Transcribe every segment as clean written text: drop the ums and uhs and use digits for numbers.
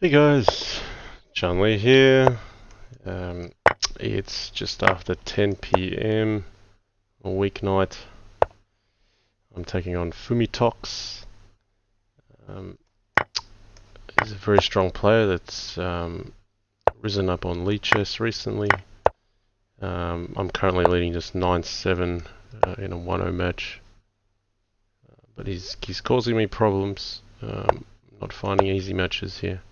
Hey guys, JannLee here. It's just after 10 p.m. a weeknight. I'm taking on Fumitoks. Um, he's a very strong player that's risen up on Lee chess recently. I'm currently leading just 9-7 in a 1-0 match, but he's causing me problems. Not finding easy matches here.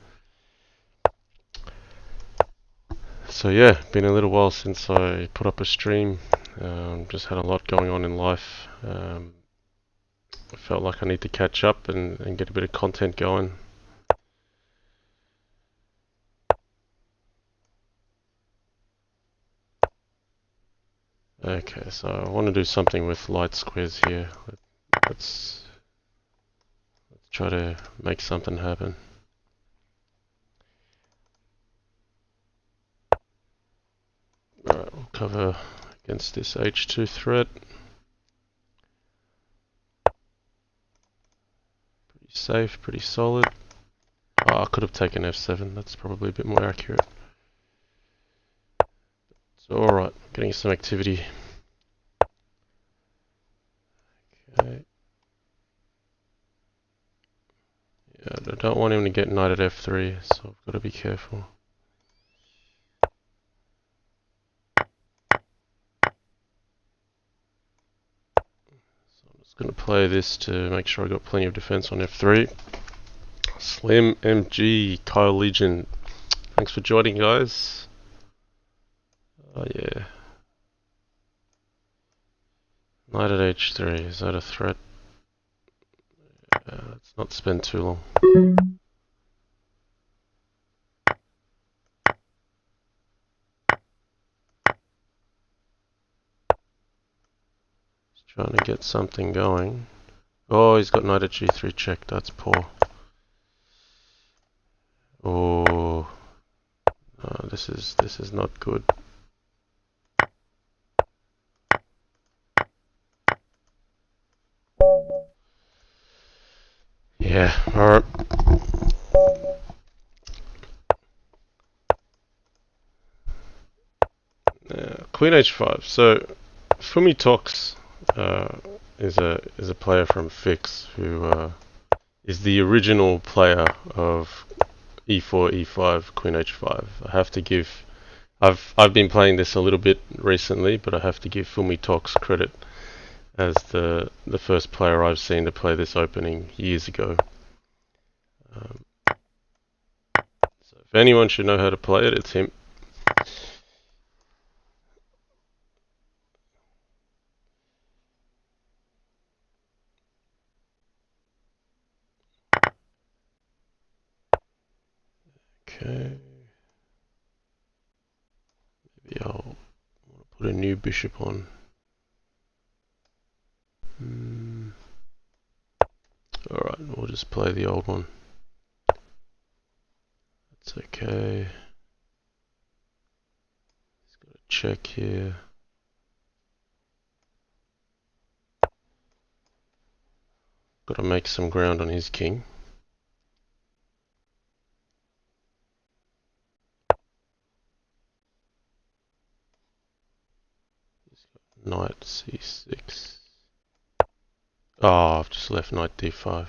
So yeah, been a little while since I put up a stream. Just had a lot going on in life. I felt like I need to catch up and get a bit of content going. Okay, so I want to do something with light squares here. Let's try to make something happen. Alright, we'll cover against this H2 threat. Pretty safe, pretty solid. Oh, I could have taken F7, that's probably a bit more accurate. So alright, getting some activity. Okay. Yeah, I don't want him to get knight at F3, so I've got to be careful. So I'm just going to play this to make sure I got plenty of defense on F3. Slim MG, Kyle Legion. Thanks for joining, guys. Oh yeah. Knight at H3, is that a threat? Let's not spend too long. Just trying to get something going. Oh, he's got knight at G3 checked, that's poor. Oh, no, this is not good. Yeah, alright. Queen H5. So Fumitoks is a player from Fix who is the original player of E4, E5, Queen H5. I have to give. I've been playing this a little bit recently, but I have to give Fumitoks credit as the first player I've seen to play this opening years ago. So if anyone should know how to play it, it's him. Okay. Maybe I'll want to put a new bishop on. Alright, we'll just play the old one. That's okay. He's got a check here. Got to make some ground on his king. He's got knight c6. Oh, I've just left knight d5.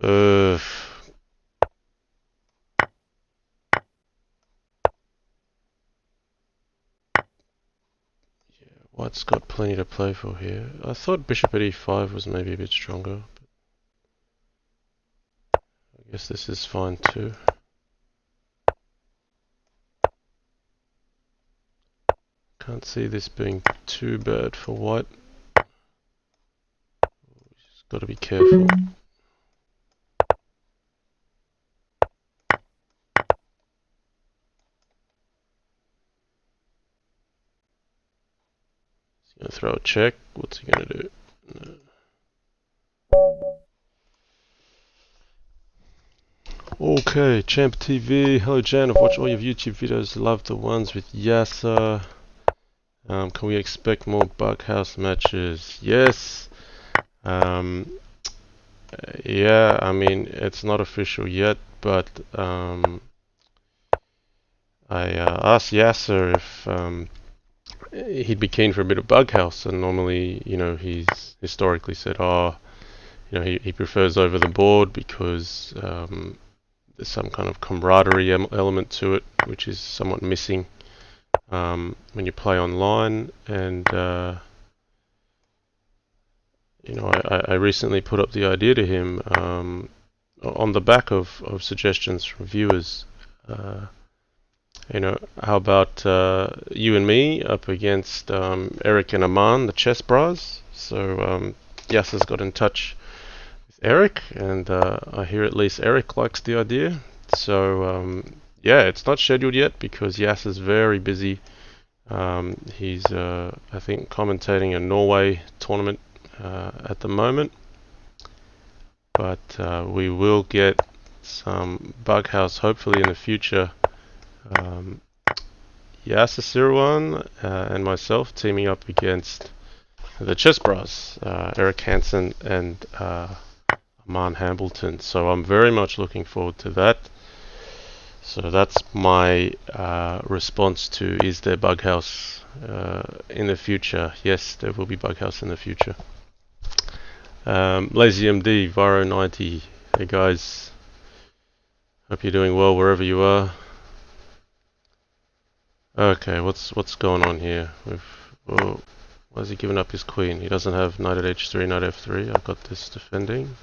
Yeah, white's got plenty to play for here. I thought bishop at e5 was maybe a bit stronger, but I guess this is fine too. Can't see this being too bad for white. Just got to be careful. He's going to throw a check. What's he going to do? No. Okay, Champ TV. Hello, Jan. I've watched all your YouTube videos. Love the ones with Yasa. Can we expect more Bughouse matches? Yes. Yeah, I mean, it's not official yet, but I asked Yasser if he'd be keen for a bit of Bughouse, and normally, he's historically said, oh, he prefers over the board because there's some kind of camaraderie element to it, which is somewhat missing when you play online. And I recently put up the idea to him on the back of suggestions from viewers. How about you and me up against Eric and Aman, the chess bras? So Yasser's got in touch with Eric, and I hear at least Eric likes the idea. So yeah, it's not scheduled yet because Yasser's very busy. He's, I think, commentating a Norway tournament at the moment. But we will get some Bughouse hopefully in the future. Yasser Sirwan and myself teaming up against the Chess Bros, Eric Hansen and Aman Hambleton. So I'm very much looking forward to that. So that's my response to is there Bughouse in the future? Yes, there will be Bughouse in the future. Lazy MD, Viro 90. Hey guys, hope you're doing well wherever you are. Okay, what's going on here? Why has he given up his queen? He doesn't have knight at h3, knight f3. I've got this defending.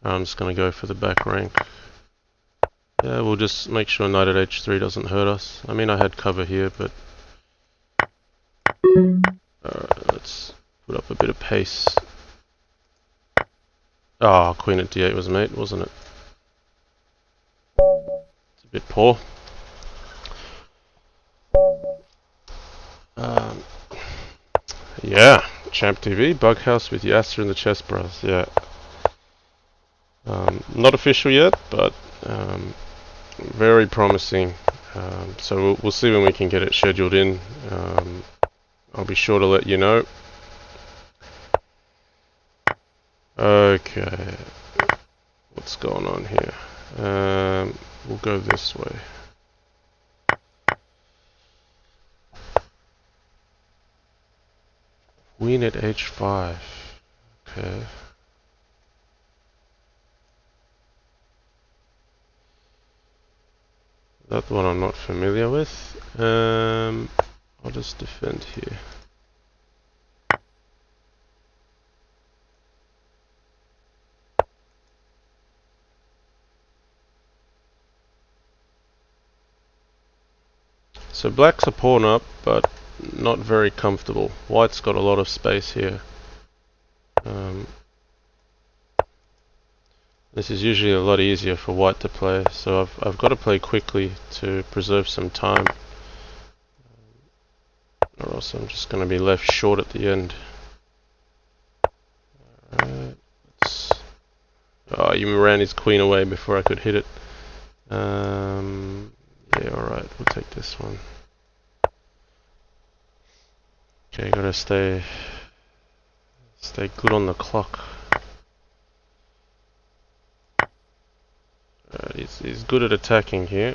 I'm just going to go for the back rank. Yeah, we'll just make sure knight at h3 doesn't hurt us. I mean, I had cover here, but let's put up a bit of pace. Ah, queen at d8 was mate, wasn't it? It's a bit poor. Yeah, Champ TV, Bughouse with Yasser and the Chess Bros. Yeah. Not official yet, but very promising. So we'll see when we can get it scheduled in. I'll be sure to let you know. Okay, what's going on here? We'll go this way. Queen at h5. Okay. That one I'm not familiar with. I'll just defend here. So black's a pawn up, but not very comfortable. White's got a lot of space here. This is usually a lot easier for white to play, so I've got to play quickly to preserve some time, or else I'm just going to be left short at the end. Alright, oh, you ran his queen away before I could hit it. Yeah, alright, we'll take this one. Okay, gotta stay good on the clock. He's good at attacking here.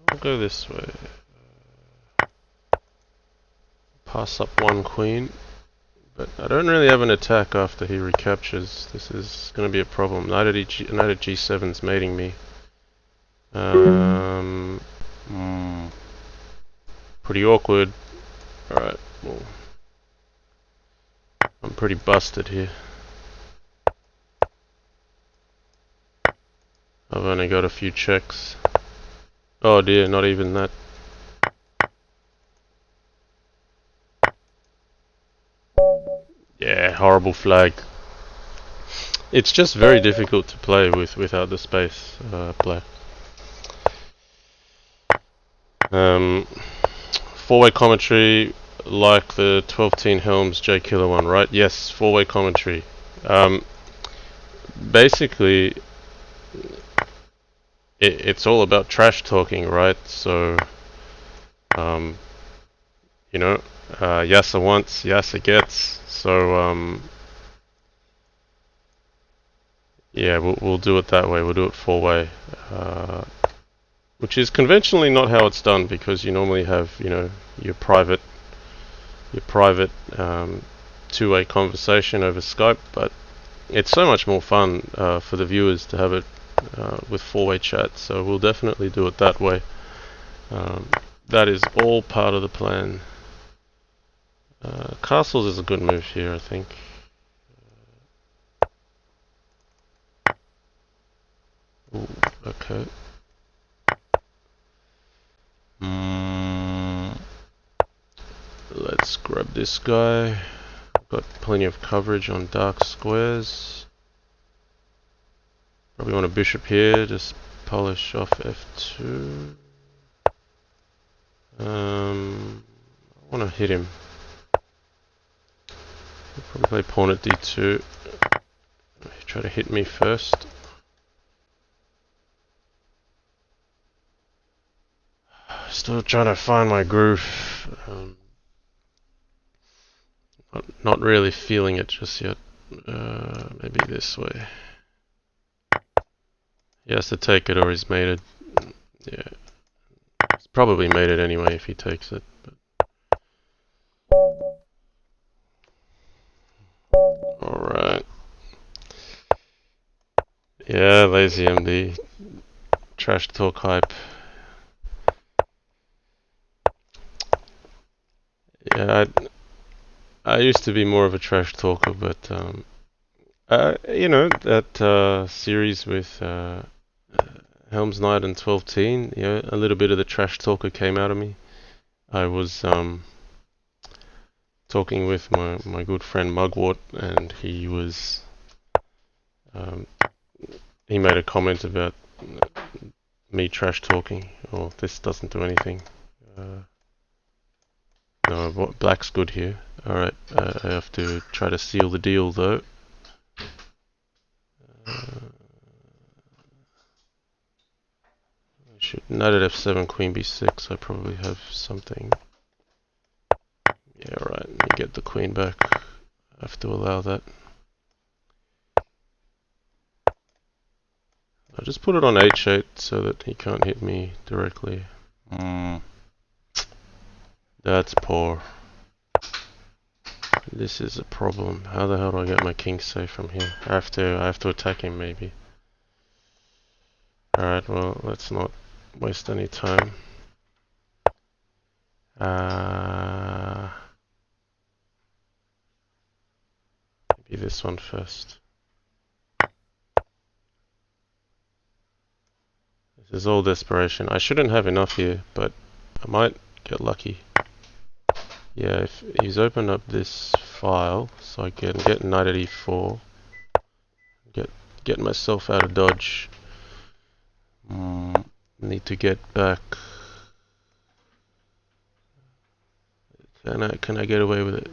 I'll go this way. Pass up one queen. But I don't really have an attack after he recaptures. This is going to be a problem. Knight at g7's mating me. Pretty awkward. Alright, well, I'm pretty busted here. I've only got a few checks. Oh dear, not even that. Yeah, horrible flag. It's just very difficult to play without the space, black. Four-way commentary like the 12-teen Helms J Killer one, right? Yes, four-way commentary. Basically, it's all about trash talking, right? So, you know, Yasser once, Yasser gets. So yeah, we'll do it that way. We'll do it four-way, which is conventionally not how it's done, because you normally have, you know, your private two-way conversation over Skype, but it's so much more fun for the viewers to have it with four-way chat. So we'll definitely do it that way. That is all part of the plan. Castles is a good move here, I think. Ooh, okay. Let's grab this guy. Got plenty of coverage on dark squares. Probably want a bishop here, just polish off f2. I want to hit him. I'll probably play pawn at d2. Try to hit me first. Still trying to find my groove. Not really feeling it just yet. Maybe this way. He has to take it or he's mated. Yeah. He's probably mated anyway if he takes it. But. Alright. Yeah, lazy MD. Trash talk hype. Yeah, I used to be more of a trash talker, but you know, that series with Helm's Knight and 12 Teen, you know, a little bit of the trash talker came out of me. I was talking with my good friend Mugwort, and he was he made a comment about me trash talking. Oh, this doesn't do anything. No, black's good here. Alright, I have to try to seal the deal though. Knight at f7, queen b6, I probably have something. Yeah, right, let me get the queen back. I have to allow that. I'll just put it on h8 so that he can't hit me directly. That's poor. This is a problem. How the hell do I get my king safe from here? I have to attack him maybe. Alright, well, let's not waste any time. Maybe this one first. This is all desperation. I shouldn't have enough here, but I might get lucky. Yeah, if he's opened up this file, so I can get knight at e4, get myself out of dodge. Need to get back. Can I get away with it?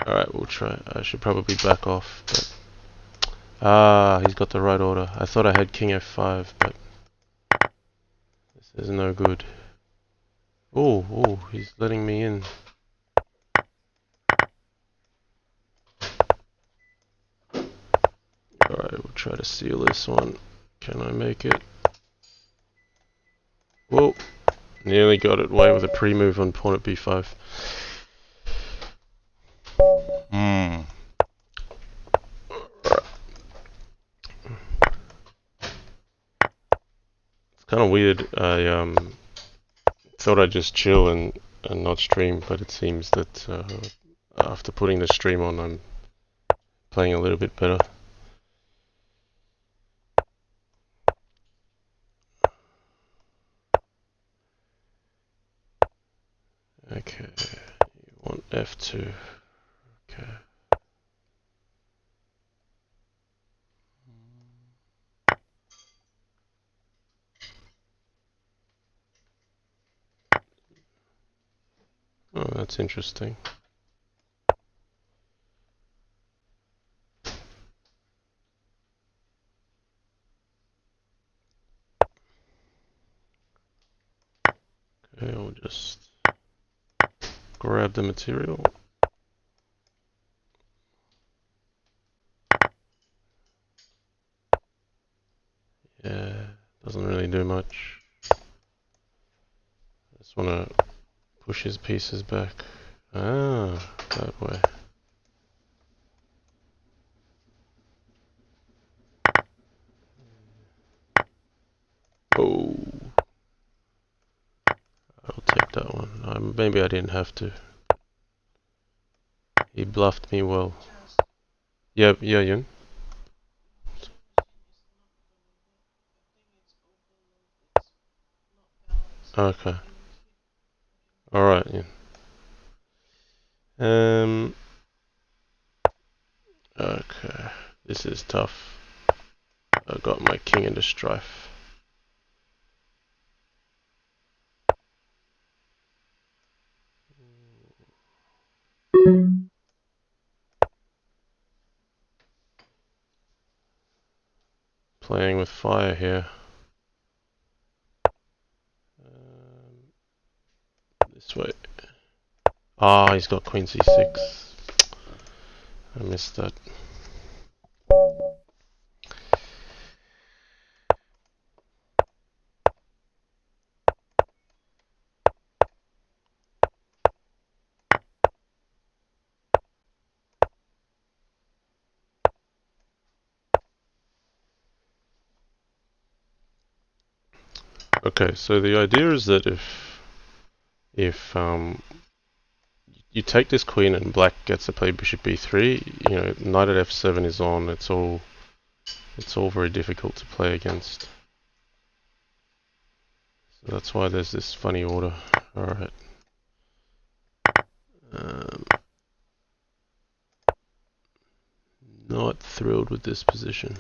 Alright, we'll try. I should probably back off, but he's got the right order. I thought I had king f5, but this is no good. Oh, he's letting me in. Alright, we'll try to seal this one. Can I make it? Whoa! Nearly got it away with a pre-move on pawn at b5. It's kind of weird. I thought I'd just chill and not stream, but it seems that after putting the stream on, I'm playing a little bit better. Okay, you want f2. Okay. Oh, that's interesting. Okay, I'll just grab the material. Yeah, doesn't really do much. Just want to push his pieces back. Ah, that way. Oh, I'll take that one. Maybe I didn't have to. He bluffed me well. Yeah, Yun. Okay. Alright, Yun. Okay. This is tough. I got my king into strife. Playing with fire here. This way. Ah, he's got queen c6. I missed that. Okay, so the idea is that if you take this queen and black gets to play bishop b3, you know, knight at f7 is on. It's all very difficult to play against. So that's why there's this funny order. Alright. Not thrilled with this position.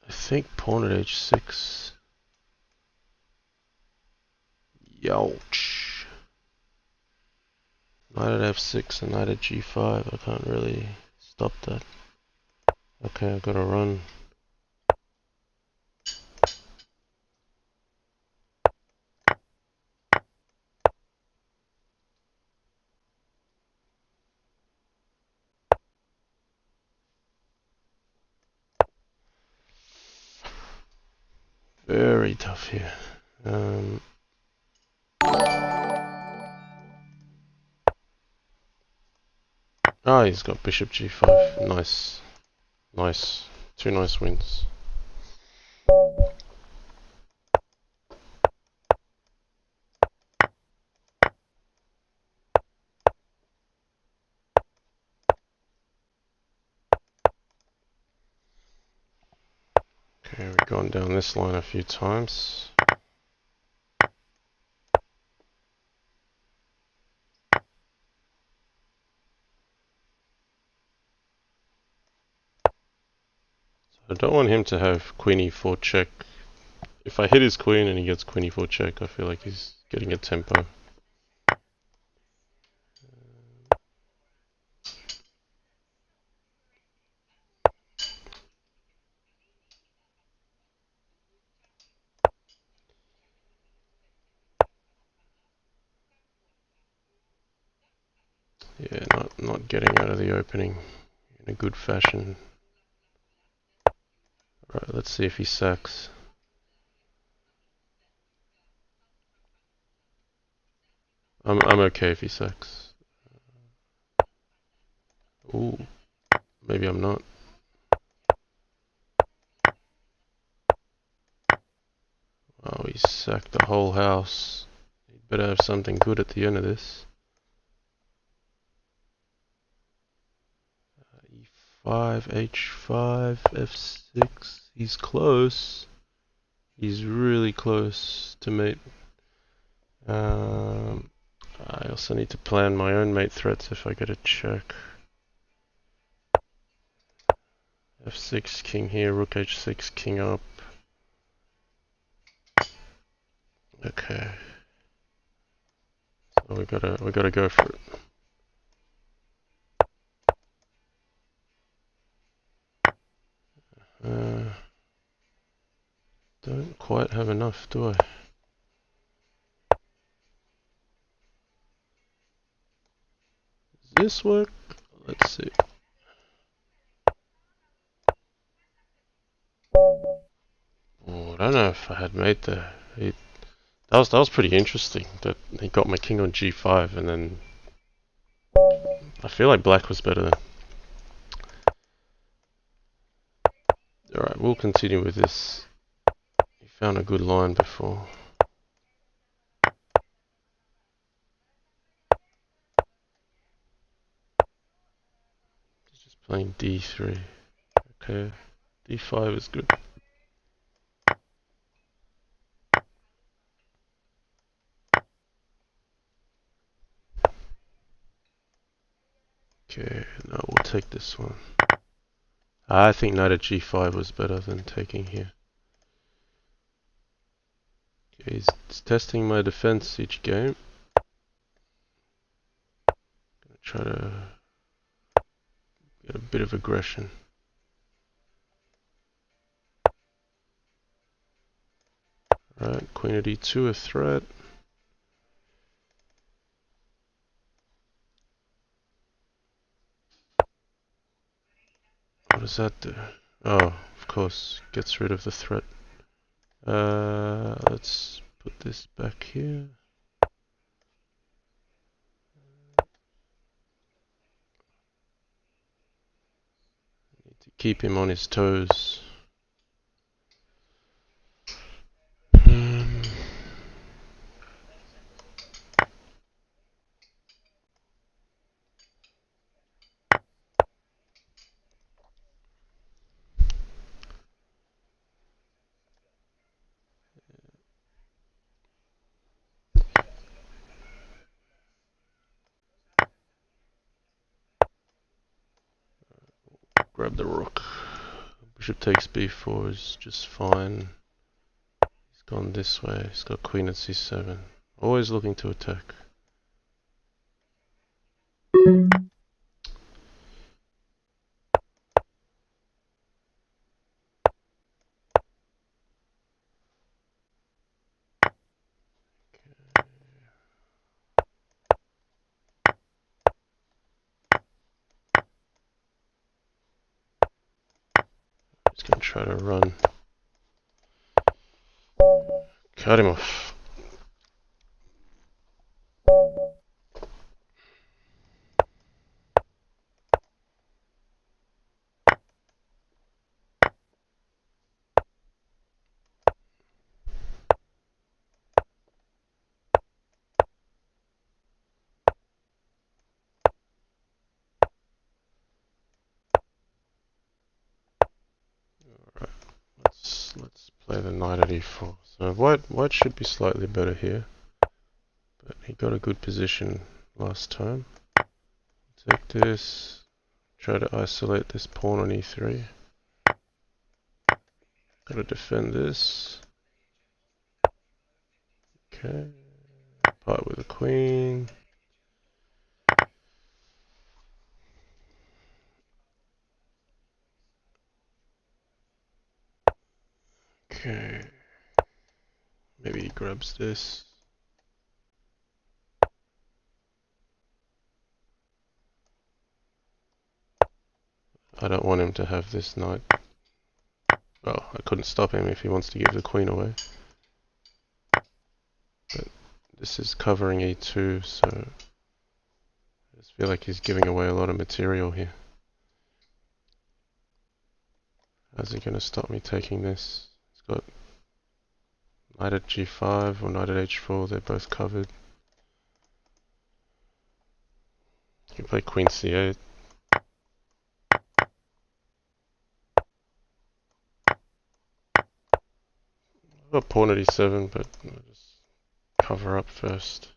I think pawn at h6. Youch. Knight at f6 and knight at g5. I can't really stop that. Okay, I've got to run. Very tough here. Ah, he's got bishop g5. Nice. Nice. Two nice wins. Okay, we've gone down this line a few times. I don't want him to have queen e4 check. If I hit his queen and he gets queen e4 check, I feel like he's getting a tempo. Yeah, not getting out of the opening in a good fashion. Alright, let's see if he sacks. I'm okay if he sacks. Ooh, maybe I'm not. Oh, he sacked the whole house. He'd better have something good at the end of this. E5, H5, F6. He's close. He's really close to mate. I also need to plan my own mate threats if I get a check. F6, king here, rook h6, king up. Okay. So we gotta go for it. Don't quite have enough. enough, do I? Does this work? Let's see. Oh, I don't know if I had made the... That was pretty interesting, that he got my king on g5 and then... I feel like black was better then. Alright, we'll continue with this. He found a good line before. He's just playing d3. Okay, d5 is good. Okay, now we'll take this one. I think knight at g5 was better than taking here. Okay, he's testing my defense each game. Gonna try to get a bit of aggression. Right, queen at e2 a threat. What does that do? Oh, of course, gets rid of the threat. Let's put this back here. Need to keep him on his toes. Grab the rook. Bishop takes b4 is just fine. He's gone this way. He's got queen at c7. Always looking to attack. He's gonna try to run. Cut him off. Alright, let's play the knight at e4. So white should be slightly better here. But he got a good position last time. Take this. Try to isolate this pawn on e3. Gotta defend this. Okay. Part with a queen. Okay. Maybe he grabs this. I don't want him to have this knight. Well, I couldn't stop him if he wants to give the queen away. But this is covering e2, so I just feel like he's giving away a lot of material here. How's he going to stop me taking this? He's got knight at g5 or knight at h4, they're both covered. You can play queen c8. I've got pawn at e7, but I'll just cover up first.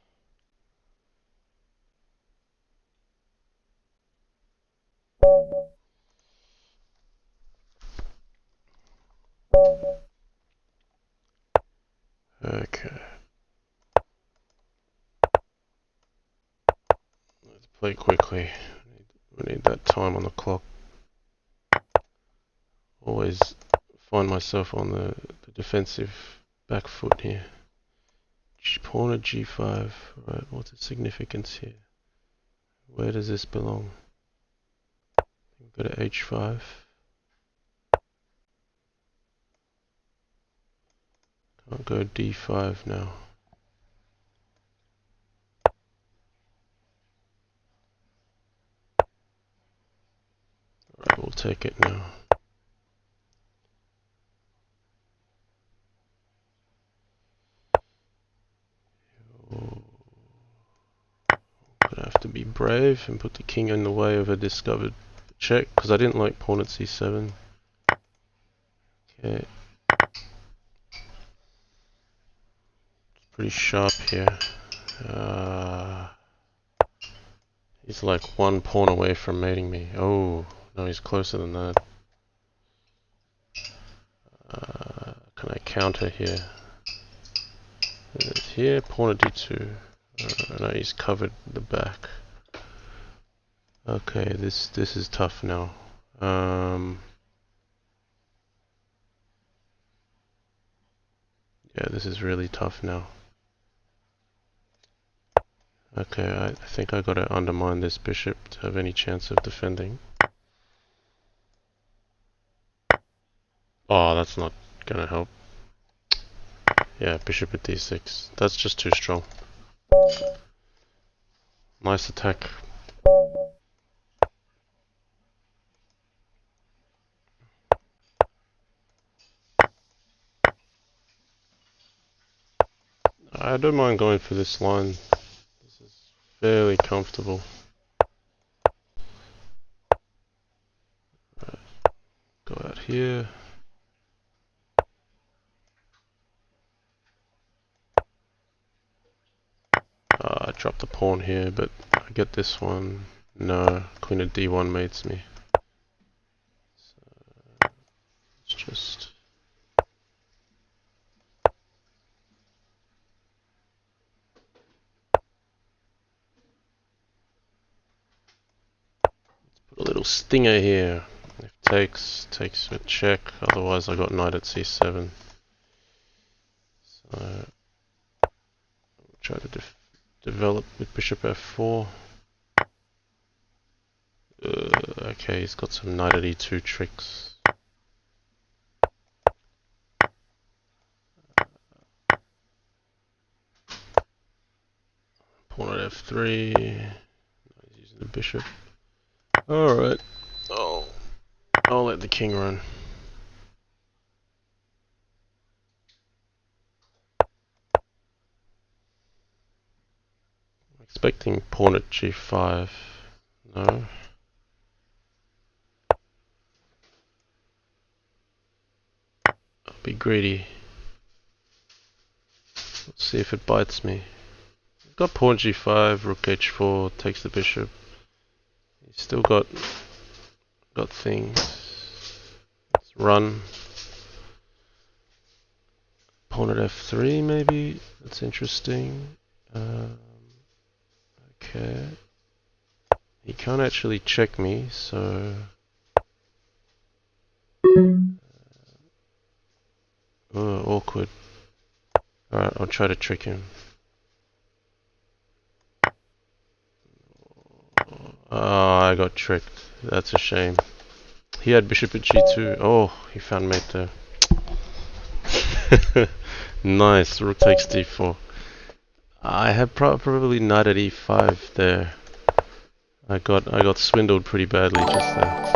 Okay. Let's play quickly. We need that time on the clock. Always find myself on the defensive back foot here. Pawn at g5. Right, what's the significance here? Where does this belong? Go to h5. Can't go d5 now. Alright, we'll take it now. Gonna have to be brave and put the king in the way of a discovered check, because I didn't like pawn at c7. Okay. It's pretty sharp here. He's like one pawn away from mating me. Oh, no, he's closer than that. Can I counter here? Here, pawn at d2. No, he's covered the back. Okay, this is tough now. Yeah, this is really tough now. Okay, I think I gotta undermine this bishop to have any chance of defending. Oh, that's not gonna help. Yeah, bishop at d6. That's just too strong. Nice attack. I don't mind going for this line. This is fairly comfortable. Right. Go out here. I dropped the pawn here, but I get this one. No, queen of d1 mates me. So it's just... Put a little stinger here. If takes with check, otherwise I got knight at c7. So try to develop with bishop f4. Okay, he's got some knight at e2 tricks. Pawn at f3. He's using the bishop. Alright. I'll let the king run. I'm expecting pawn at g5. No. I'll be greedy. Let's see if it bites me. Got pawn g5, rook h4, takes the bishop. He's still got things. Let's run. Pawn at f3 maybe. That's interesting. Okay. He can't actually check me, so... awkward. Alright, I'll try to trick him. Oh, I got tricked. That's a shame. He had bishop at g2. Oh, he found mate there. Nice. Rook takes d4. I had probably knight at e5 there. I got swindled pretty badly just there.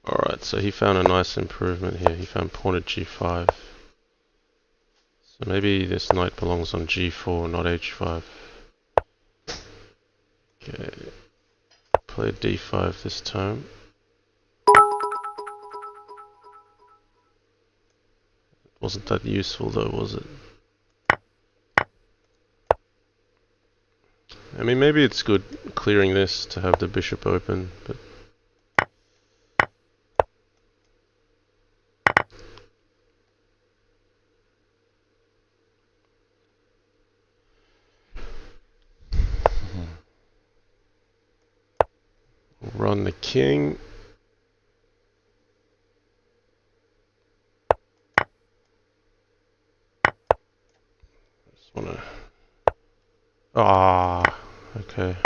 Alright, so he found a nice improvement here. He found pawn at g5. So maybe this knight belongs on g4, not h5. Okay. Play d5 this time. Wasn't that useful though, was it? I mean, maybe it's good clearing this to have the bishop open, but... Run the king. wanna... Ah, okay.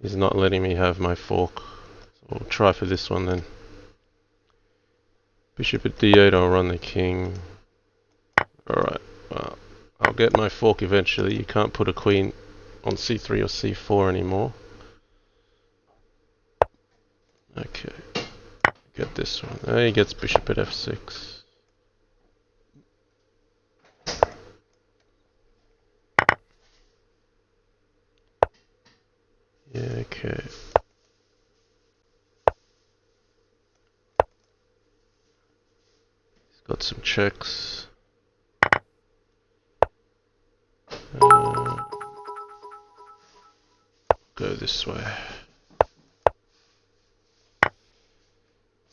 He's not letting me have my fork. So we'll try for this one then. Bishop at d8, I'll run the king. Alright, well, I'll get my fork eventually. You can't put a queen on c3 or c4 anymore. Okay, get this one. He gets bishop at f6. Yeah, okay. He's got some checks. Go this way.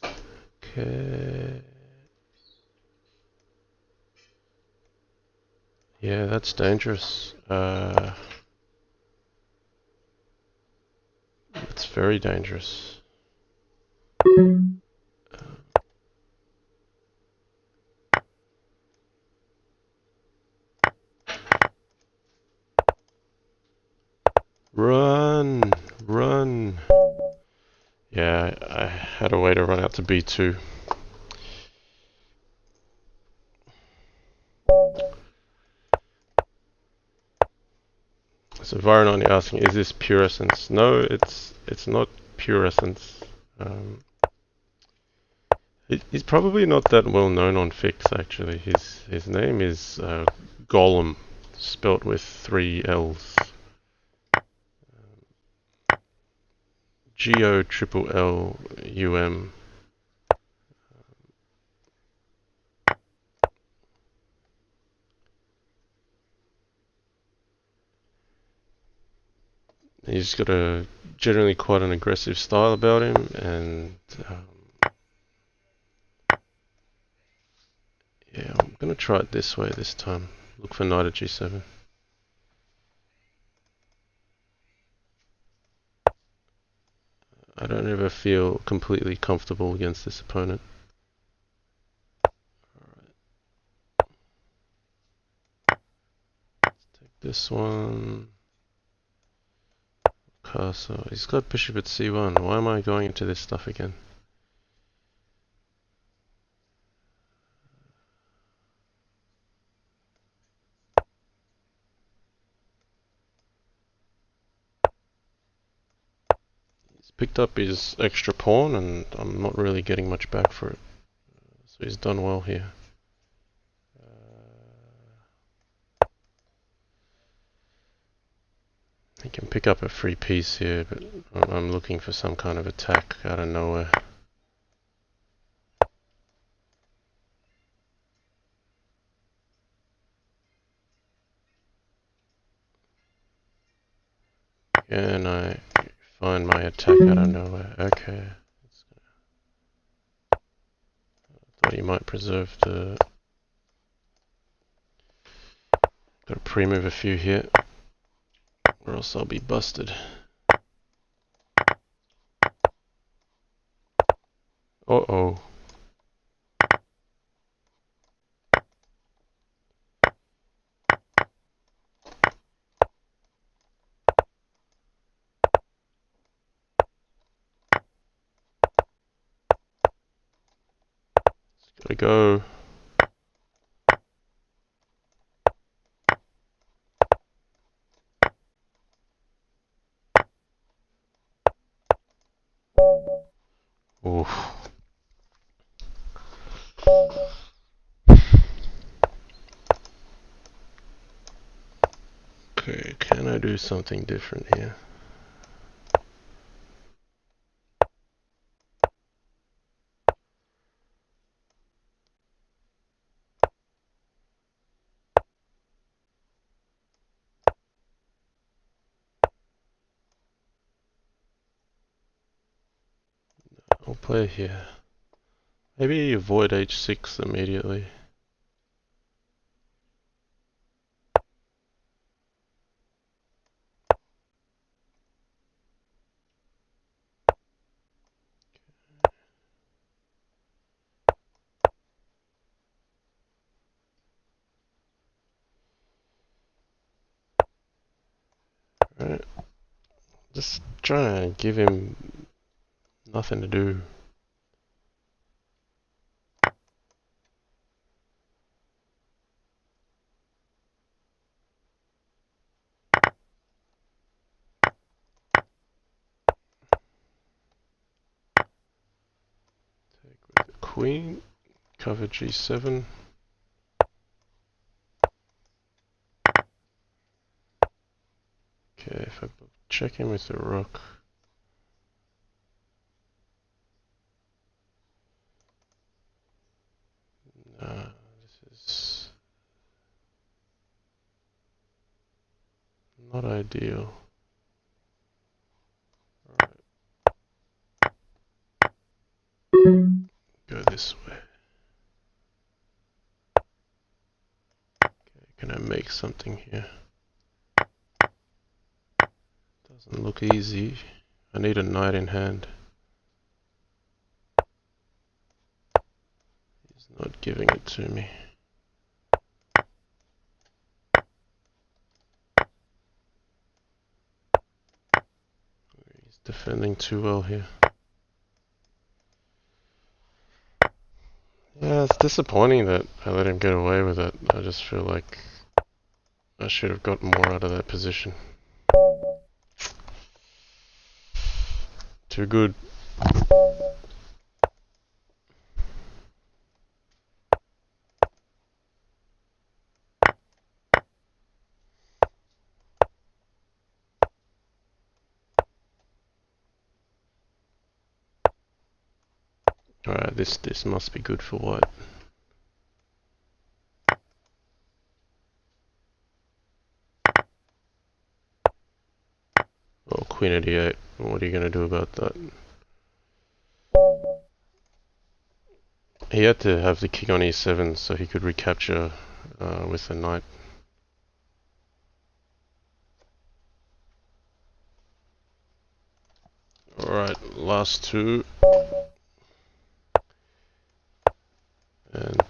Okay. Yeah, that's dangerous. It's very dangerous. Run! Run! Yeah, I had a way to run out to b2. So Varanani asking, is this pure essence? No, it's not pure essence. He's probably not that well known on Fix actually. His name is Golem, spelt with 3 L's. GOLLUM. He's got a generally quite an aggressive style about him, and yeah, I'm gonna try it this way this time. Look for knight at g7. I don't ever feel completely comfortable against this opponent. Alright. Let's take this one. Castle. He's got bishop at c1. Why am I going into this stuff again? He's picked up his extra pawn and I'm not really getting much back for it. So he's done well here. He can pick up a free piece here, but I'm looking for some kind of attack out of nowhere. Can I find my attack out of nowhere? Okay. I thought he might preserve the... Gotta pre-move a few here, or else I'll be busted. Uh-oh. Gotta go. Oof. Okay, can I do something different here? I'll play here. Maybe avoid h6 immediately. Just trying to give him nothing to do. Take with the queen, cover g7. Okay, if I check in with the rook. Nah, this is not ideal. Alright. Go this way. Okay, can I make something here? Doesn't look easy. I need a knight in hand. He's not giving it to me. He's defending too well here. Yeah, it's disappointing that I let him get away with it. I just feel like I should have got more out of that position. Too good. Alright, this must be good for white. Oh, queen at e8. What are you going to do about that? He had to have the king on e7 so he could recapture with the knight. Alright, last two. And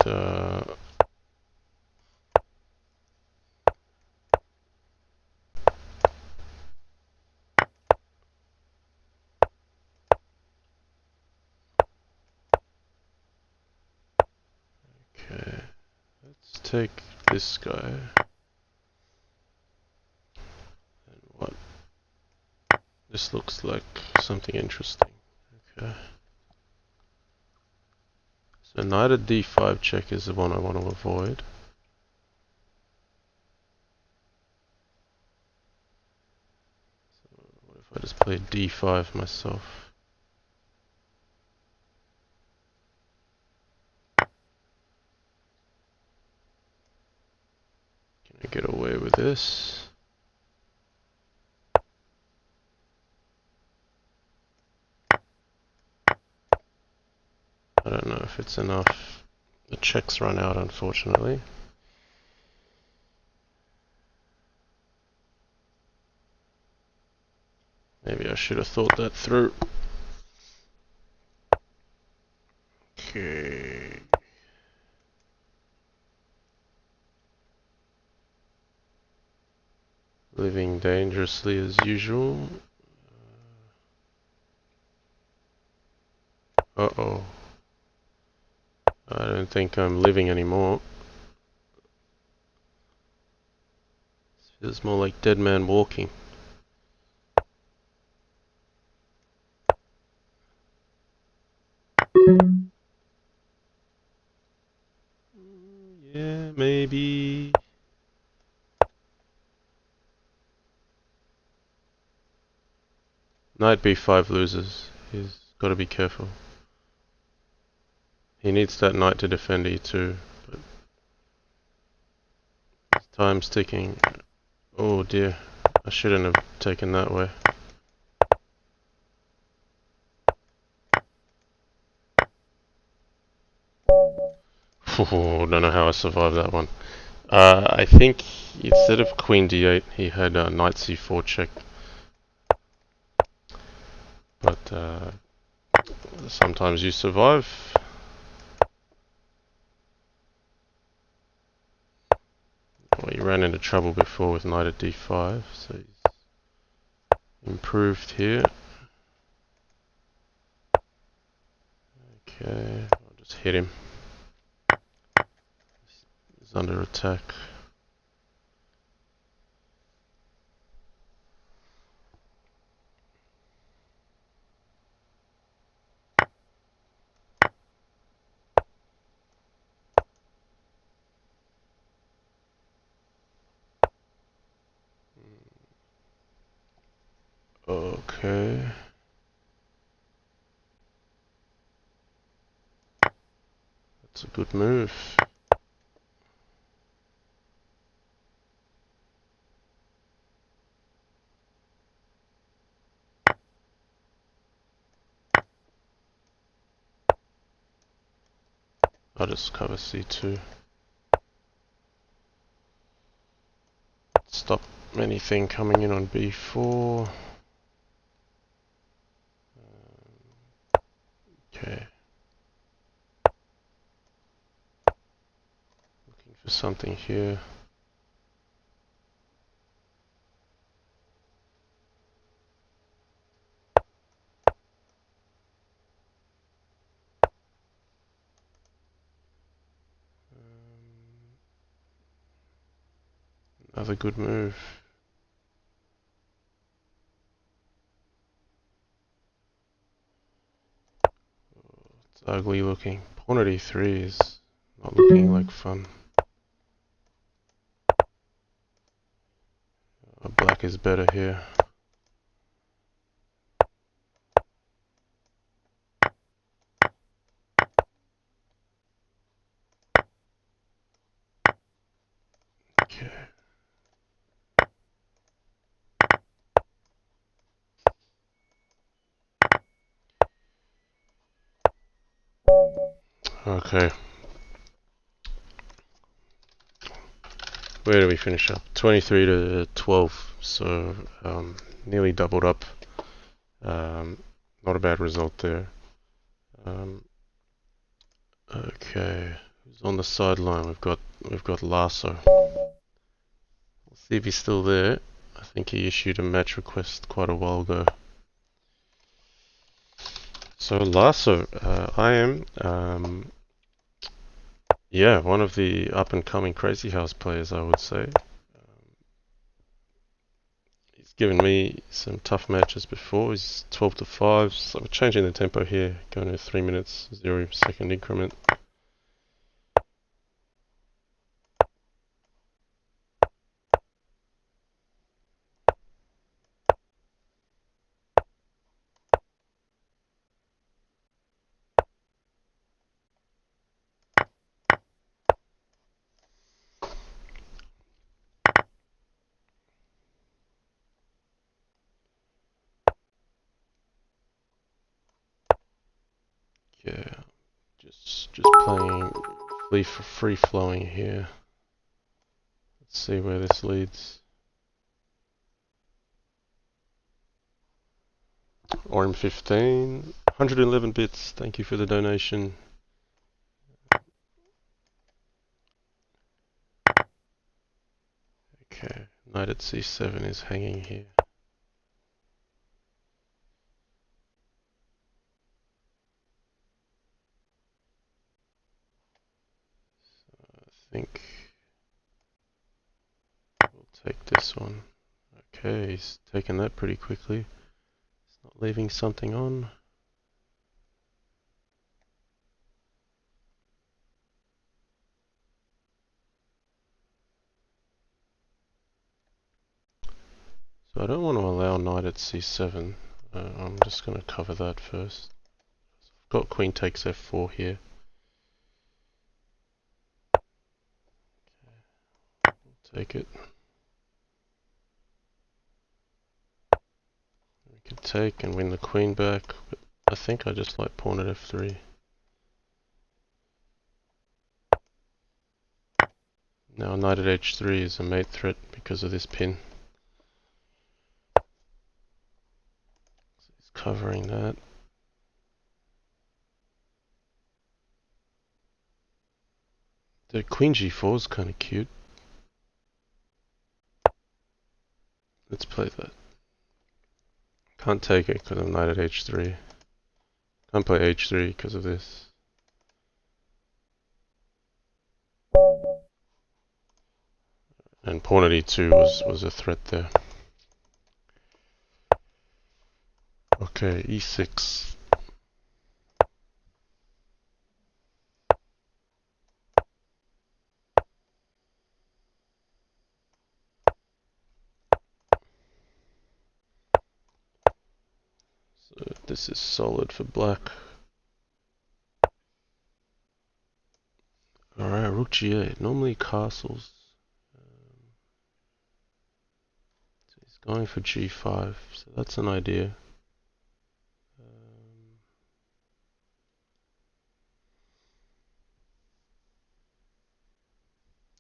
okay, let's take this guy. And what? This looks like something interesting. Okay. So knight at d5 check is the one I want to avoid. So what if I just play d5 myself? Can I get away with this? I don't know if it's enough. The checks run out, unfortunately. Maybe I should have thought that through. Okay. Living dangerously as usual. Uh-oh. I don't think I'm living anymore. It feels more like dead man walking. Yeah, maybe. Knight b5 loses. He's got to be careful. He needs that knight to defend e2, but time's ticking. Oh dear, I shouldn't have taken that way. Oh, don't know how I survived that one. I think instead of queen d8, he had knight c4 check. But sometimes you survive. Well, he ran into trouble before with knight at d5, so he's improved here. Okay, I'll just hit him. He's under attack. Okay. That's a good move. I'll just cover C2. Stop anything coming in on B4. Okay. Looking for something here. Another good move. It's ugly looking. Pawn at E3 is not looking like fun. Black is better here. Okay. Okay. Where do we finish up? 23 to 12. So nearly doubled up. Not a bad result there. Okay. Who's on the sideline? We've got Larso. We'll see if he's still there. I think he issued a match request quite a while ago. So Larso, I am yeah, one of the up and coming Crazyhouse players, I would say. He's given me some tough matches before. He's 12 to 5, so we're changing the tempo here, going to 3 minutes, 0-second increment. Yeah, just playing free flowing here. Let's see where this leads. Orm 15, 111 bits. Thank you for the donation. Okay, knight at C7 is hanging here. I think we'll take this one. Okay, he's taken that pretty quickly. He's not leaving something on. So I don't want to allow knight at C7. I'm just going to cover that first. I've got queen takes F4 here. Okay, we'll take it. We can take and win the queen back, but I think I just like pawn at F3. Now knight at H3 is a mate threat because of this pin. So he's covering that. The queen G4 is kind of cute. Let's play that. Can't take it because I'm knight at h3. Can't play h3 because of this. And pawn at e2 was a threat there. Okay, e6. So this is solid for black. Alright, rook g8. Normally castles. So he's going for g5, so that's an idea.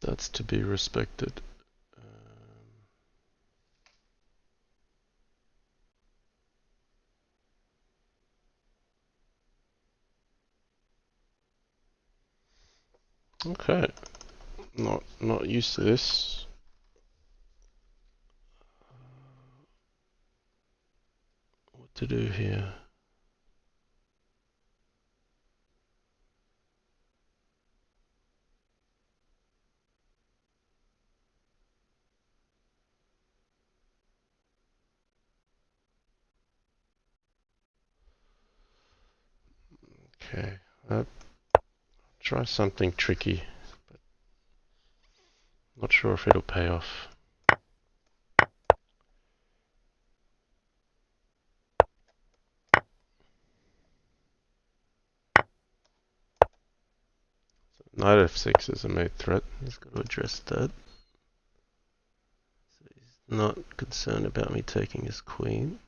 That's to be respected. Okay, not used to this. What to do here? Okay, try something tricky, but not sure if it'll pay off. Knight f6 is a mate threat. He's got to address that. So he's not concerned about me taking his queen.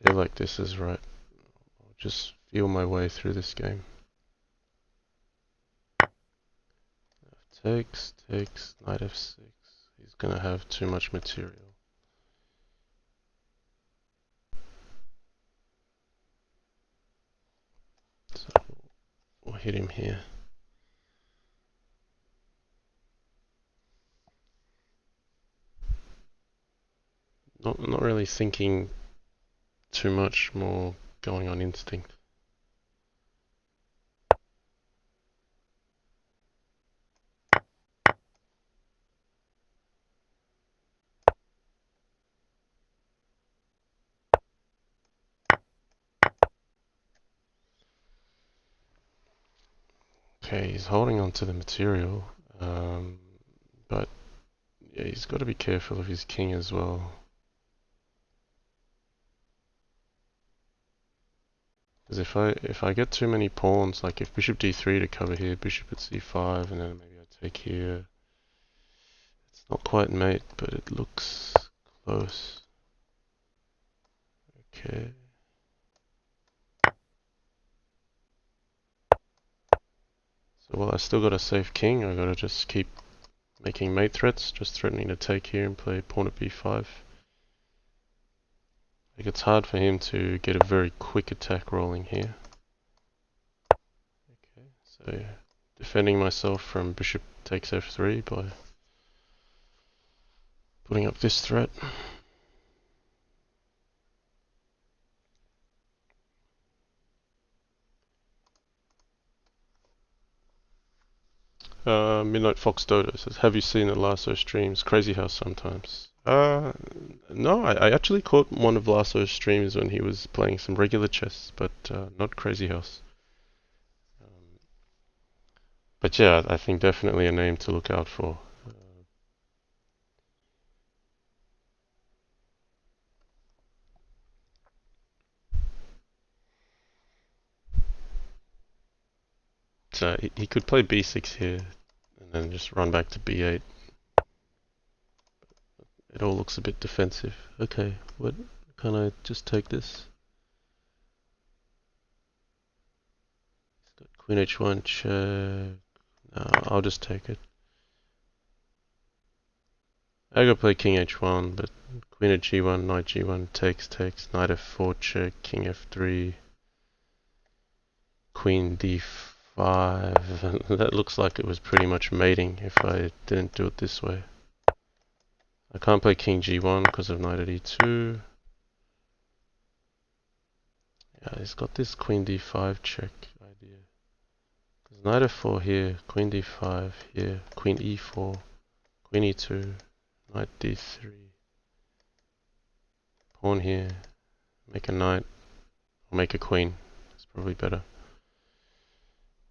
I feel like this is right. I'll just feel my way through this game. Takes, knight f6. He's gonna have too much material. So we'll hit him here. Not really thinking too much, more going on instinct. Okay, he's holding on to the material, but yeah, he's got to be careful of his king as well. Because if I get too many pawns, like if bishop d3 to cover here, bishop at c5, and then maybe I take here, it's not quite mate, but it looks close. Okay. So well, I still got a safe king. I gotta just keep making mate threats, just threatening to take here and play pawn at b5. Like it's hard for him to get a very quick attack rolling here. Okay, so defending myself from bishop takes f3 by putting up this threat. Midnight Fox Dodo says, have you seen the Larso streams? Crazyhouse sometimes. No, I actually caught one of Larso's streams when he was playing some regular chess, but not Crazyhouse. But yeah, I think definitely a name to look out for. So he could play b6 here, and then just run back to b8. It all looks a bit defensive. Okay, what can I just take this? He's got queen h1 check. No, I'll just take it. I go play king h1, but queen at g1, knight g1, takes, knight f4 check, king f3, queen d5. That looks like it was pretty much mating if I didn't do it this way. I can't play king g1 because of knight at e2. Yeah, he's got this queen d5 check idea. Because knight f4 here, queen d5 here, queen e4, queen e2, knight d3, pawn here, make a knight, or make a queen. That's probably better.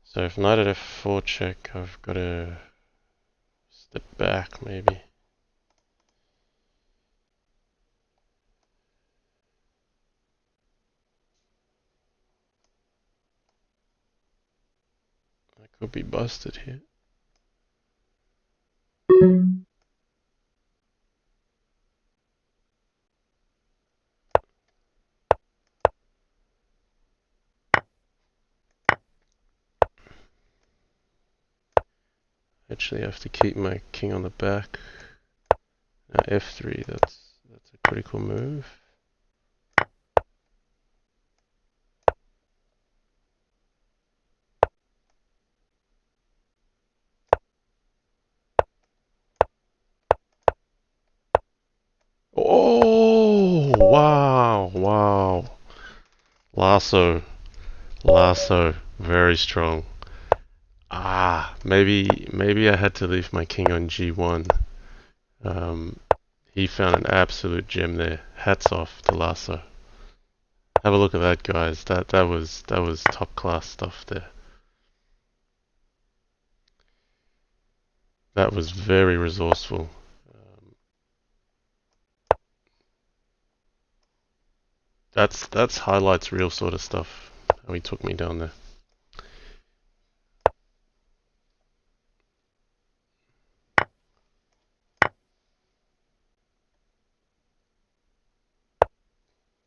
So if knight at f4 check, I've got to step back maybe. I could be busted here. Actually, I have to keep my king on the back. Now f3, that's a critical move. Oh, wow. Larso, very strong. Maybe I had to leave my king on g1. He found an absolute gem there. Hats off to Larso. Have a look at that, guys. That was top class stuff there. That was very resourceful. That's highlights reel sort of stuff. How he took me down there.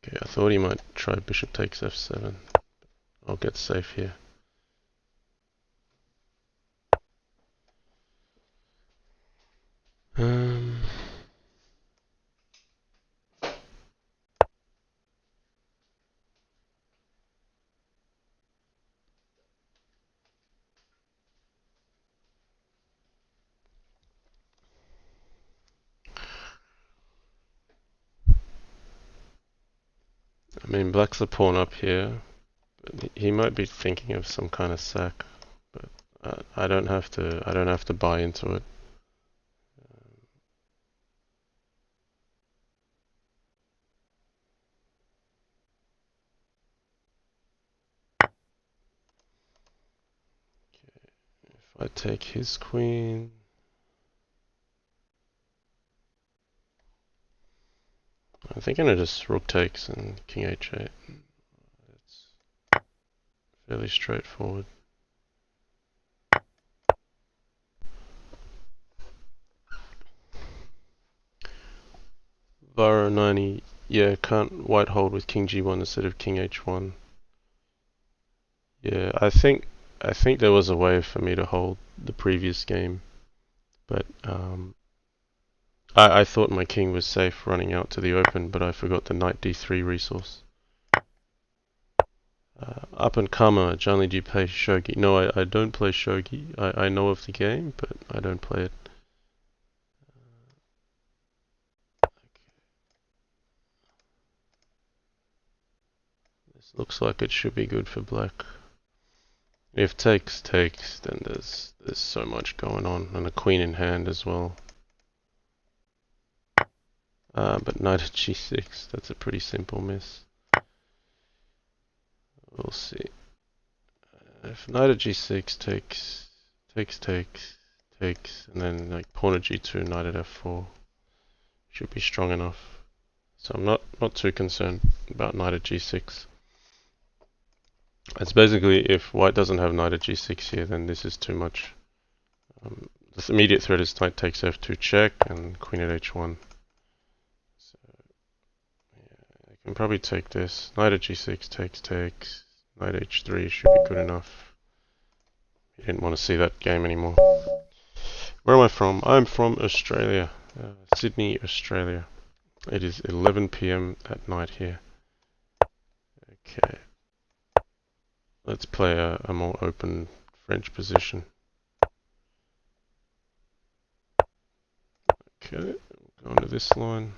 Okay, I thought he might try bishop takes f7. I'll get safe here. I mean, black's a pawn up here. But he might be thinking of some kind of sack, but I don't have to buy into it. If I take his queen, I think I'm gonna just rook takes and king h8. It's fairly straightforward. Varro 90, yeah, can't white hold with king g1 instead of king h1. Yeah, I think there was a way for me to hold the previous game, but I thought my king was safe running out to the open, but I forgot the knight d3 resource. Up and comer, JannLee, do you play shogi? No, I don't play shogi. I know of the game, but I don't play it. This looks like it should be good for black. If takes, then there's so much going on, and a queen in hand as well. But knight at g6, that's a pretty simple miss. We'll see. If knight at g6 takes, and then like pawn at g2, knight at f4, should be strong enough. So I'm not too concerned about knight at g6. It's basically if white doesn't have knight at g6 here, then this is too much. The immediate threat is knight takes f2 check and queen at h1. So yeah, I can probably take this. Knight at g6 takes. Knight h3 should be good enough. You didn't want to see that game anymore. Where am I from? I'm from Australia. Sydney, Australia. It is 11 PM at night here. Okay. Let's play a more open French position. Okay, go on to this line.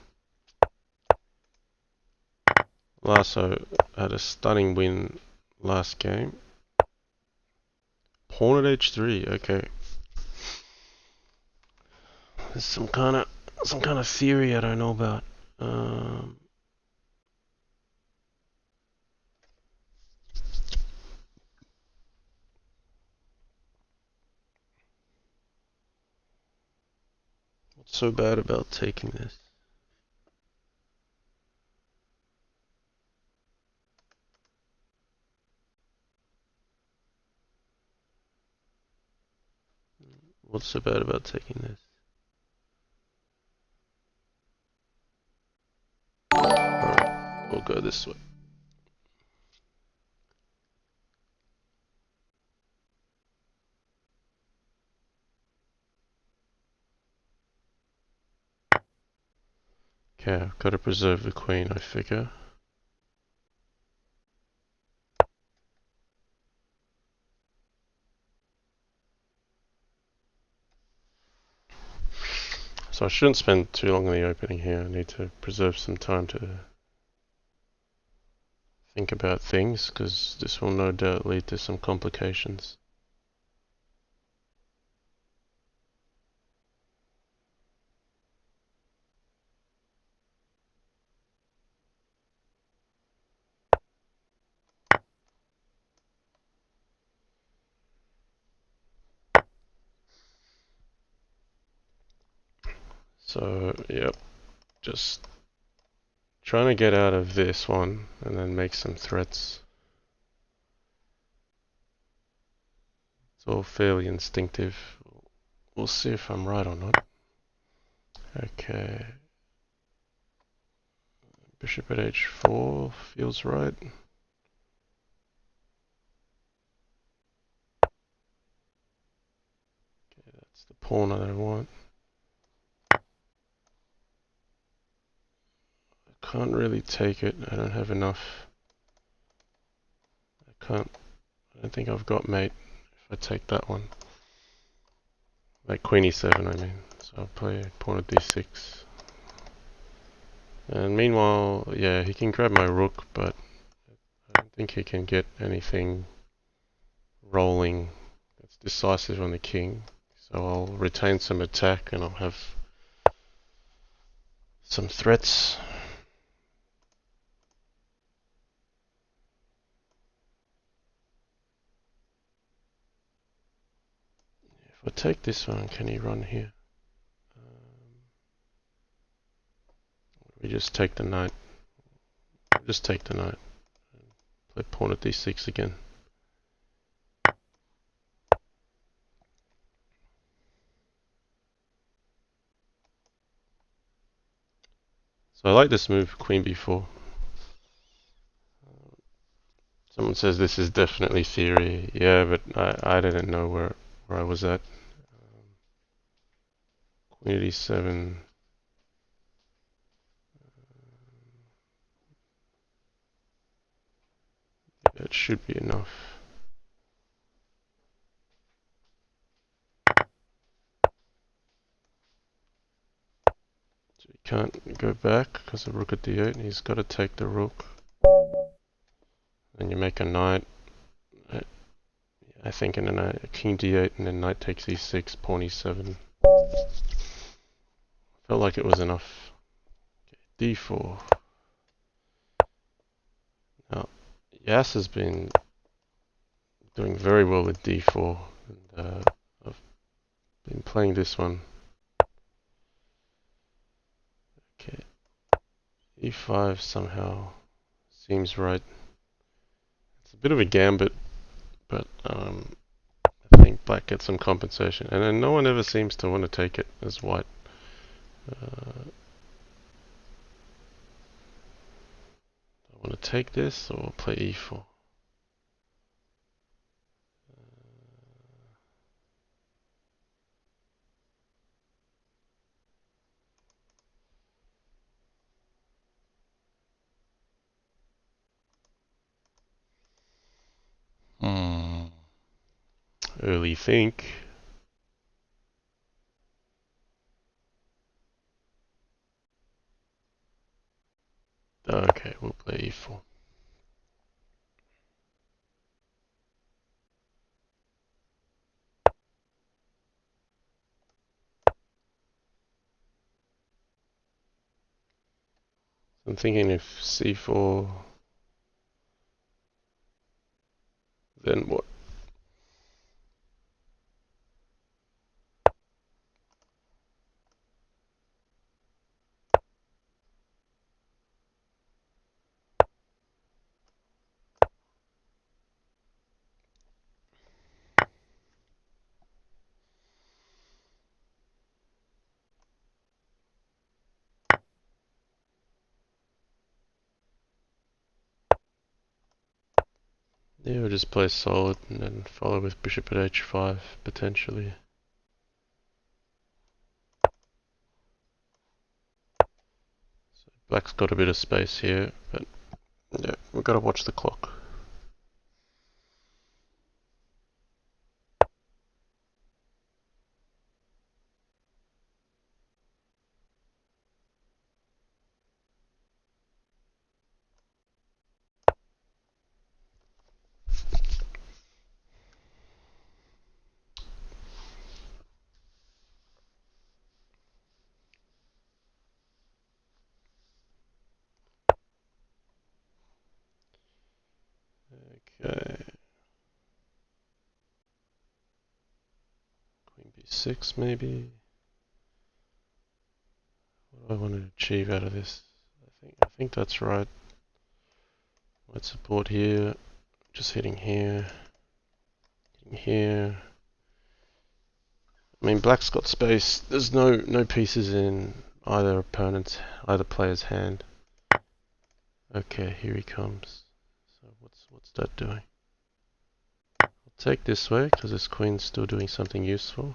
Larso had a stunning win last game. Pawn at h3, okay. There's some kind of theory I don't know about. What's so bad about taking this? What's so bad about taking this? Alright, we'll go this way. Okay, I've got to preserve the queen, I figure. So I shouldn't spend too long in the opening here. I need to preserve some time to think about things, because this will no doubt lead to some complications. So, yep, just trying to get out of this one and then make some threats. It's all fairly instinctive. We'll see if I'm right or not. Okay. Bishop at h4 feels right. Okay, that's the pawn that I want. I can't really take it. I don't have enough. I don't think I've got mate if I take that one. Like queen e7, I mean. So I'll play pawn at d6. And meanwhile, yeah, he can grab my rook, but I don't think he can get anything rolling that's decisive on the king. So I'll retain some attack and I'll have some threats. If I take this one, can he run here? We just take the knight. Just take the knight. Play pawn at d6 again. So I like this move, queen b4. Someone says this is definitely theory. Yeah, but I didn't know where I was at. Queen at e7. That should be enough. So he can't go back because of rook at d8. He's got to take the rook. Then you make a knight. I think in a king d8 and then knight takes e6, pawn e7. Felt like it was enough. Okay, d4. Now, Yas has been doing very well with d4. And, I've been playing this one. Okay, e5 somehow seems right. It's a bit of a gambit, but I think black gets some compensation. And then no one ever seems to want to take it as white. I want to take this or play e4. early think. Okay, we'll play e4. I'm thinking if c4, then what? Yeah, we'll just play solid and then follow with bishop at h5 potentially. So black's got a bit of space here, but yeah, we've got to watch the clock. Okay. Queen b6 maybe. What do I want to achieve out of this? I think that's right. White support here. Just hitting here. Hitting here. I mean, black's got space. There's no pieces in either player's hand. Okay, here he comes. So what's that doing? I'll take this way because this queen's still doing something useful.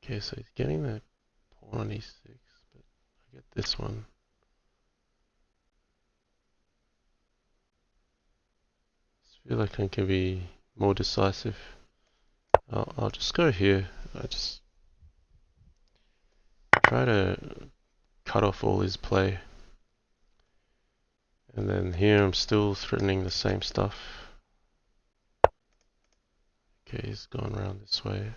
Okay, so he's getting that pawn on e6, but I get this one. I feel like I can be more decisive. I'll just go here. I just try to cut off all his play. And then here I'm still threatening the same stuff. Okay, he's gone around this way.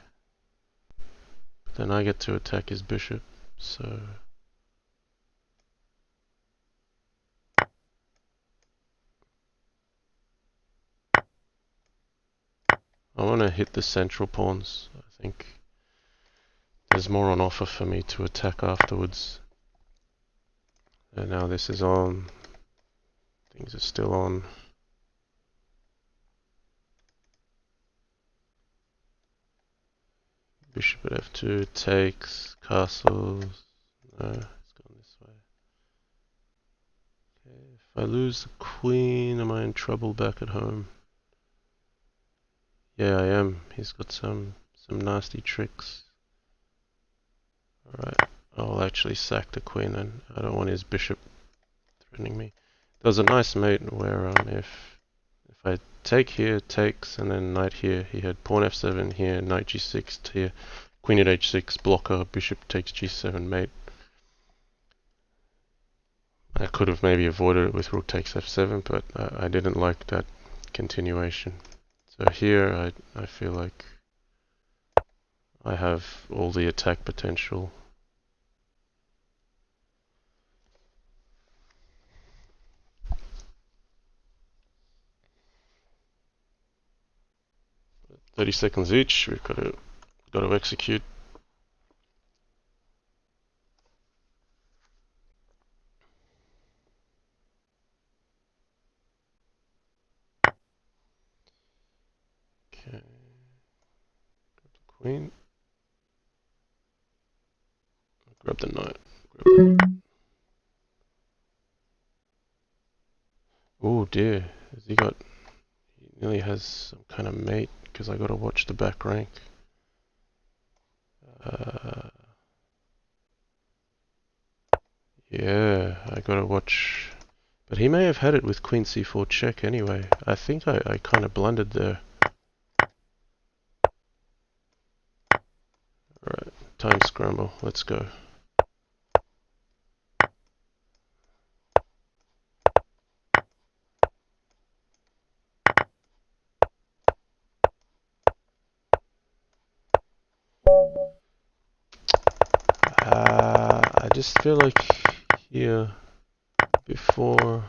But then I get to attack his bishop, so... I want to hit the central pawns. I think there's more on offer for me to attack afterwards. And now this is on. Things are still on. Bishop at f2 takes, castles. No, it's gone this way. Okay, if I lose the queen, am I in trouble back at home? Yeah, I am. He's got some nasty tricks. Alright, I'll actually sack the queen then. I don't want his bishop threatening me. There's a nice mate where if I take here, takes, and then knight here, he had pawn f7 here, knight g6 here, queen at h6, blocker, bishop takes g7 mate. I could have maybe avoided it with rook takes f7, but I didn't like that continuation. So here I feel like I have all the attack potential. But 30 seconds each, we've got to execute. Okay, grab the queen. Grab the knight. Oh dear, he nearly has some kind of mate because I got to watch the back rank. Yeah, I got to watch But he may have had it with queen c4 check anyway. I think I kind of blundered there. Alright, time scramble. Let's go. I just feel like here, before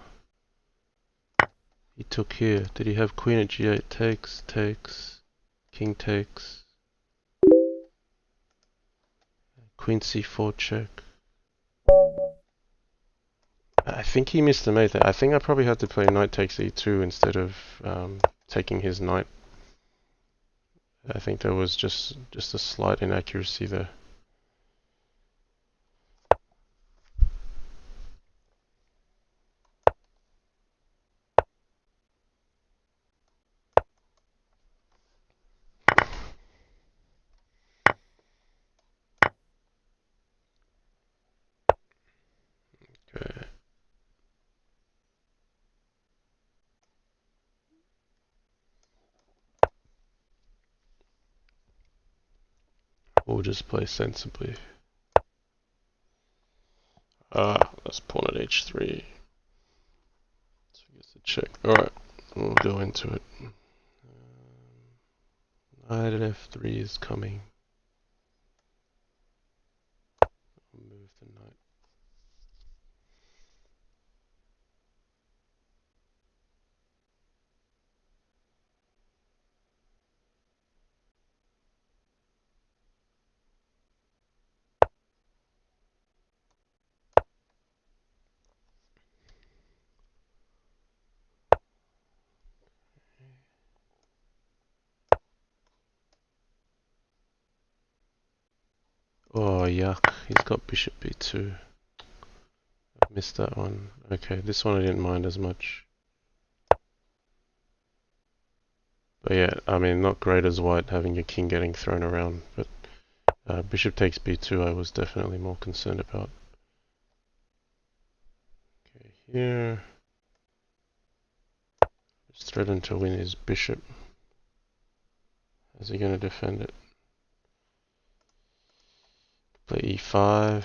he took here, did he have queen at g8 takes, takes, king takes, queen c4 check? I think he missed the mate there. I think I probably had to play knight takes e2 instead of taking his knight. I think there was just a slight inaccuracy there. Okay. We'll just play sensibly. Let's pawn at h3. So I guess the check. Alright, we'll go into it. Knight at f3 is coming. I'll move the knight. Oh yuck, he's got bishop b2. I missed that one. Okay, this one I didn't mind as much. But yeah, I mean, not great as white having your king getting thrown around, but bishop takes b2 I was definitely more concerned about. Okay, here. Just threaten to win his bishop. How's he going to defend it? Play e5.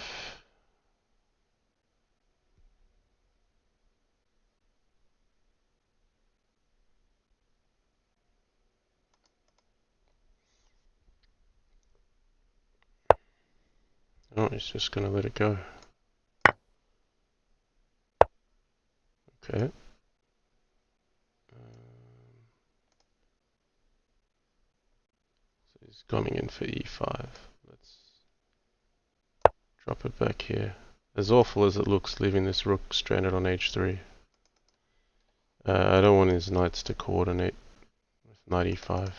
Oh, he's just going to let it go. Okay. So he's coming in for e5. Let's drop it back here. As awful as it looks, leaving this rook stranded on h3. I don't want his knights to coordinate with knight e5.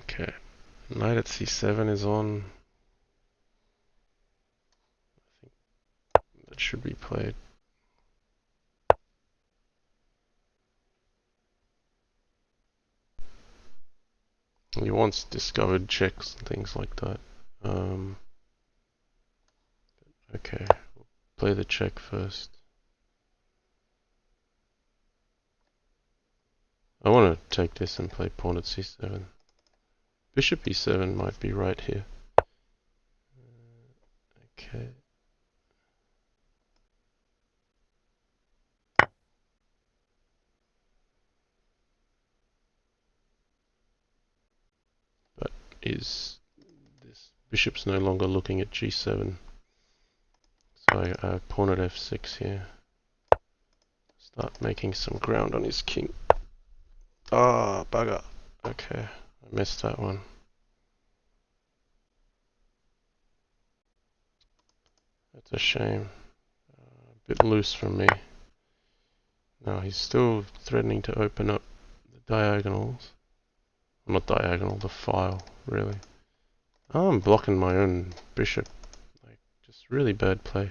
Okay. Knight at c7 is on. I think that should be played. He wants discovered checks and things like that. Okay, we'll play the check first. I want to take this and play pawn at c7. Bishop e7 might be right here. Okay. But is this bishop's no longer looking at g7? So I pawn at f6 here. Start making some ground on his king. Ah, bugger. Okay, I missed that one. That's a shame. A bit loose from me. Now he's still threatening to open up the diagonals. Not diagonal, the file, really. Oh, I'm blocking my own bishop. Like, just really bad play.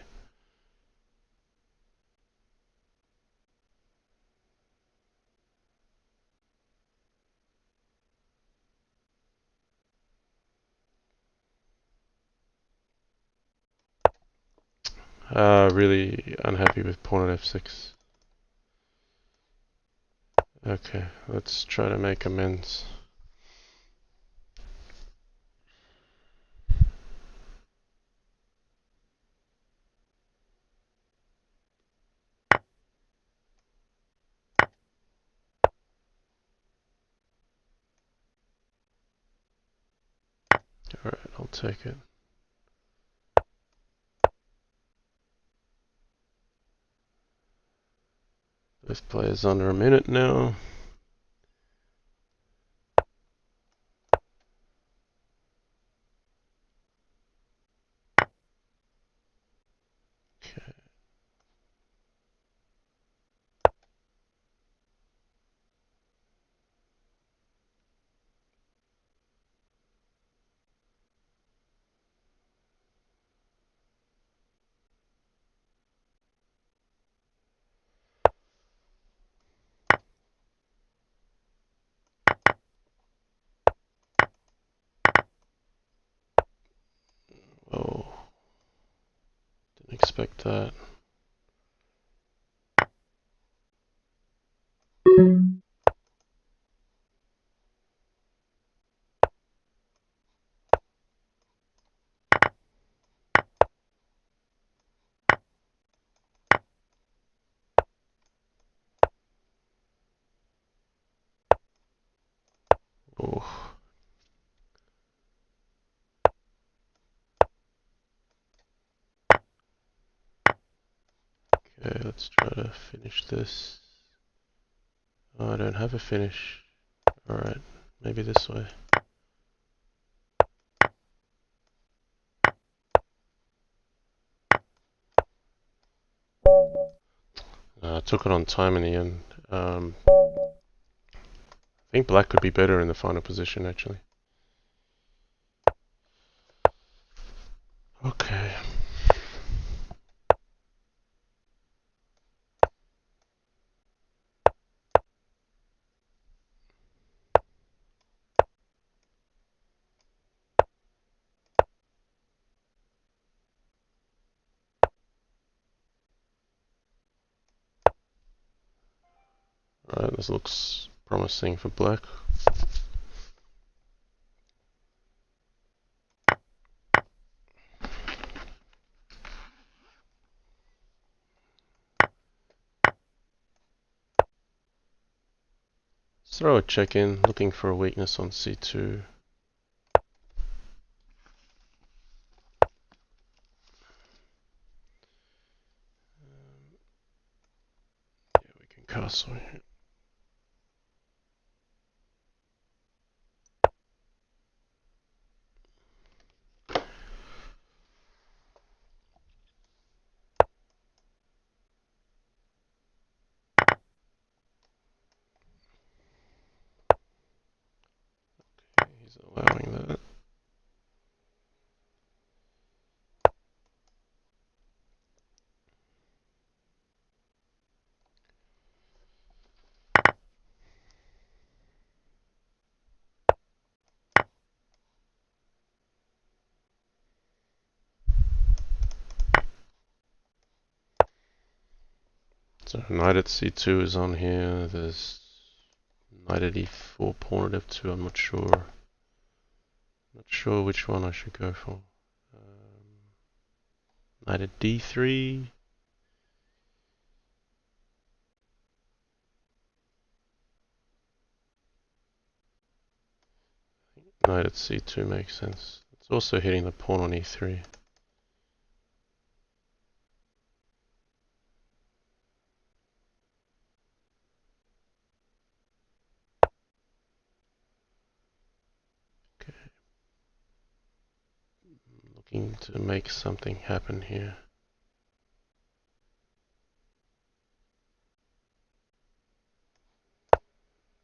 Really unhappy with pawn at f6. Okay, let's try to make amends. Alright, I'll take it. Both players under a minute now. Okay. Oh, didn't expect that. Oh. Okay, let's try to finish this. Oh, I don't have a finish. Alright, maybe this way. I took it on time in the end. I think black could be better in the final position actually. Okay. Alright, this looks promising for black. Let's throw a check in, looking for a weakness on c2. Yeah, we can castle here. Okay, he's allowing that. So knight at c2 is on here. There's knight at e4, pawn at f2. I'm not sure. Not sure which one I should go for. Knight at d3. Knight at c2 makes sense. It's also hitting the pawn on e3. Okay. Looking to make something happen here.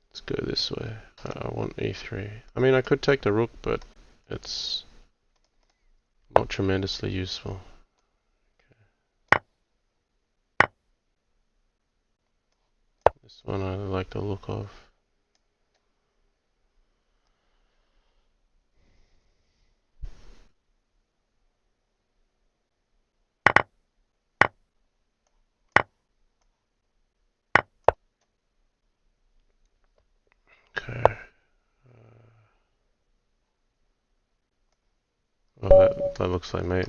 Let's go this way. I want e3. I mean, I could take the rook, but it's not tremendously useful. Okay. This one I like the look of. Well, that looks like mate.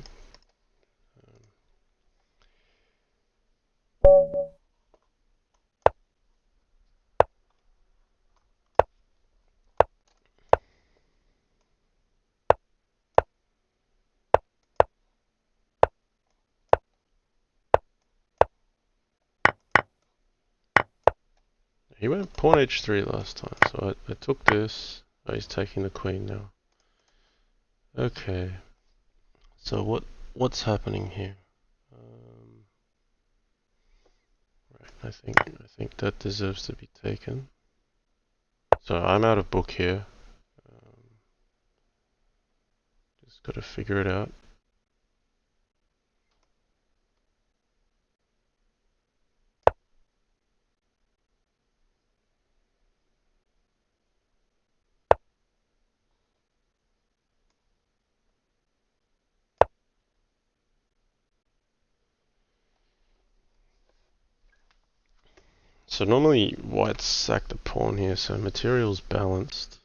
He went pawn h3 last time, so I took this. Oh, he's taking the queen now. Okay. So what's happening here? Right, I think that deserves to be taken. So I'm out of book here. Just got to figure it out. So normally white's sack the pawn here, so material's balanced.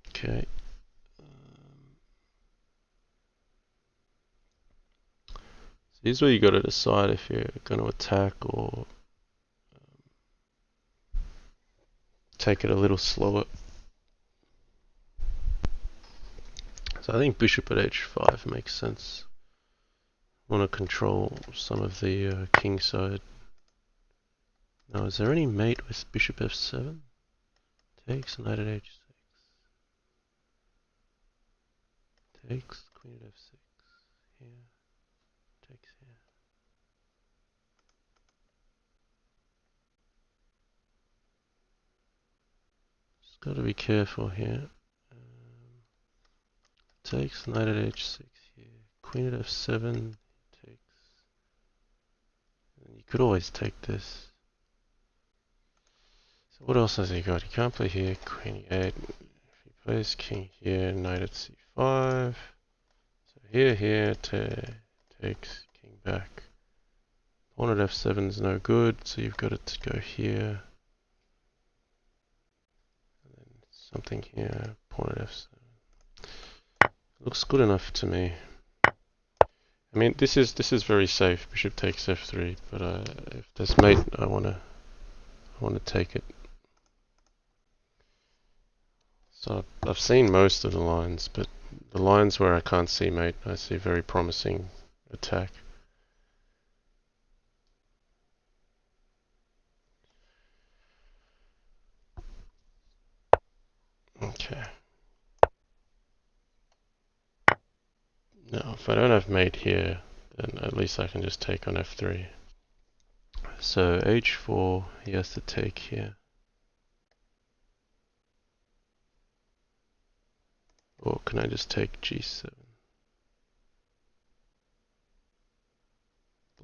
Okay. So here's where you got to decide if you're going to attack or take it a little slower. So I think bishop at h5 makes sense. Want to control some of the king side. Now, is there any mate with bishop f7? Takes, knight at h6. Takes, queen at f6. Here. Takes here. Just got to be careful here. Takes, knight at h6 here. Queen at f7. Takes. And you could always take this. So what else has he got? He can't play here. Queen e8. If he plays king here, knight at c5. So here, takes, king back. Pawn at f7 is no good, so you've got it to go here. And then something here, pawn at f7. Looks good enough to me. I mean, this is very safe. Bishop takes f3, but if there's mate, I wanna take it. So I've seen most of the lines, but the lines where I can't see mate, I see very promising attack. Okay. Now, if I don't have mate here, then at least I can just take on f3. So h4, he has to take here. Or can I just take g7?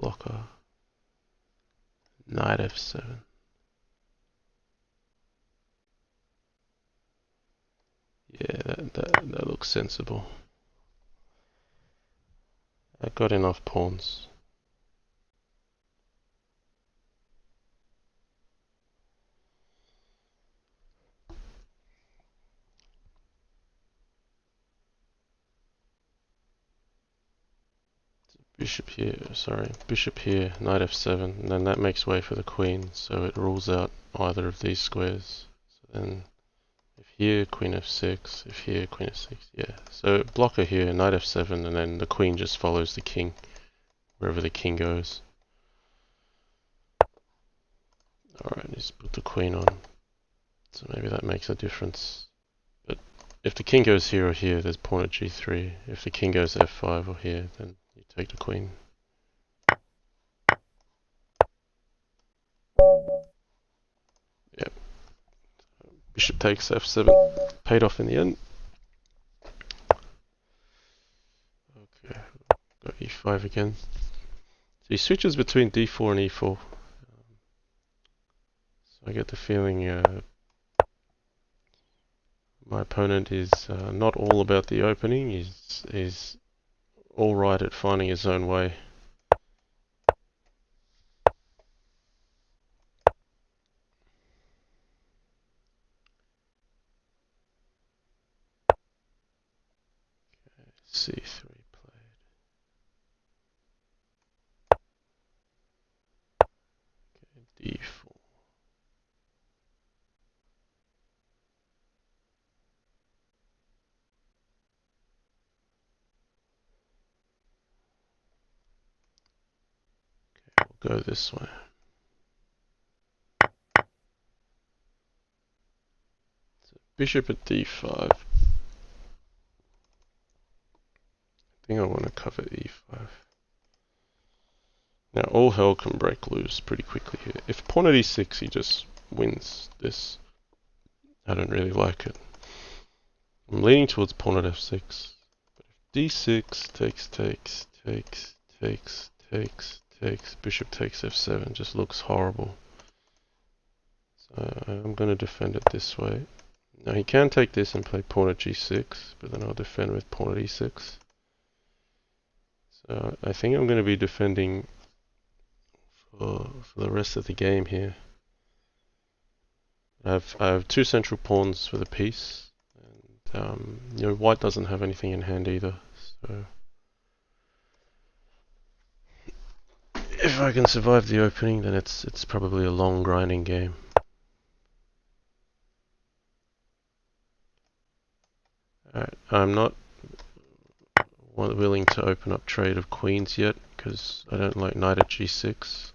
Blocker. Knight f7. Yeah, that looks sensible. I've got enough pawns. Bishop here, bishop here, knight f7, and then that makes way for the queen, so it rules out either of these squares. So then, if here, queen f6, if here, queen f6, yeah. So blocker here, knight f7, and then the queen just follows the king, wherever the king goes. Alright, just put the queen on, so maybe that makes a difference. But if the king goes here or here, there's pawn at g3. If the king goes f5 or here, then you take the queen. Yep. Bishop takes f7. Paid off in the end. Okay, got e5 again. So he switches between d4 and e4. So I get the feeling my opponent is not all about the opening. He's all right at finding his own way. C3 played. Okay, D4. Okay, we'll go this way. So bishop at D5. I think I want to cover E5. Now all hell can break loose pretty quickly here. If pawn at E6, he just wins this. I don't really like it. I'm leaning towards pawn at F6. But if D6 takes, bishop takes F7, just looks horrible. So I'm going to defend it this way. Now he can take this and play pawn at G6, but then I'll defend with pawn at E6. So I think I'm going to be defending for the rest of the game here. I have two central pawns for the piece, and you know, white doesn't have anything in hand either. So if I can survive the opening, then it's probably a long grinding game. Alright, I'm not willing to open up trade of queens yet because I don't like knight at G6.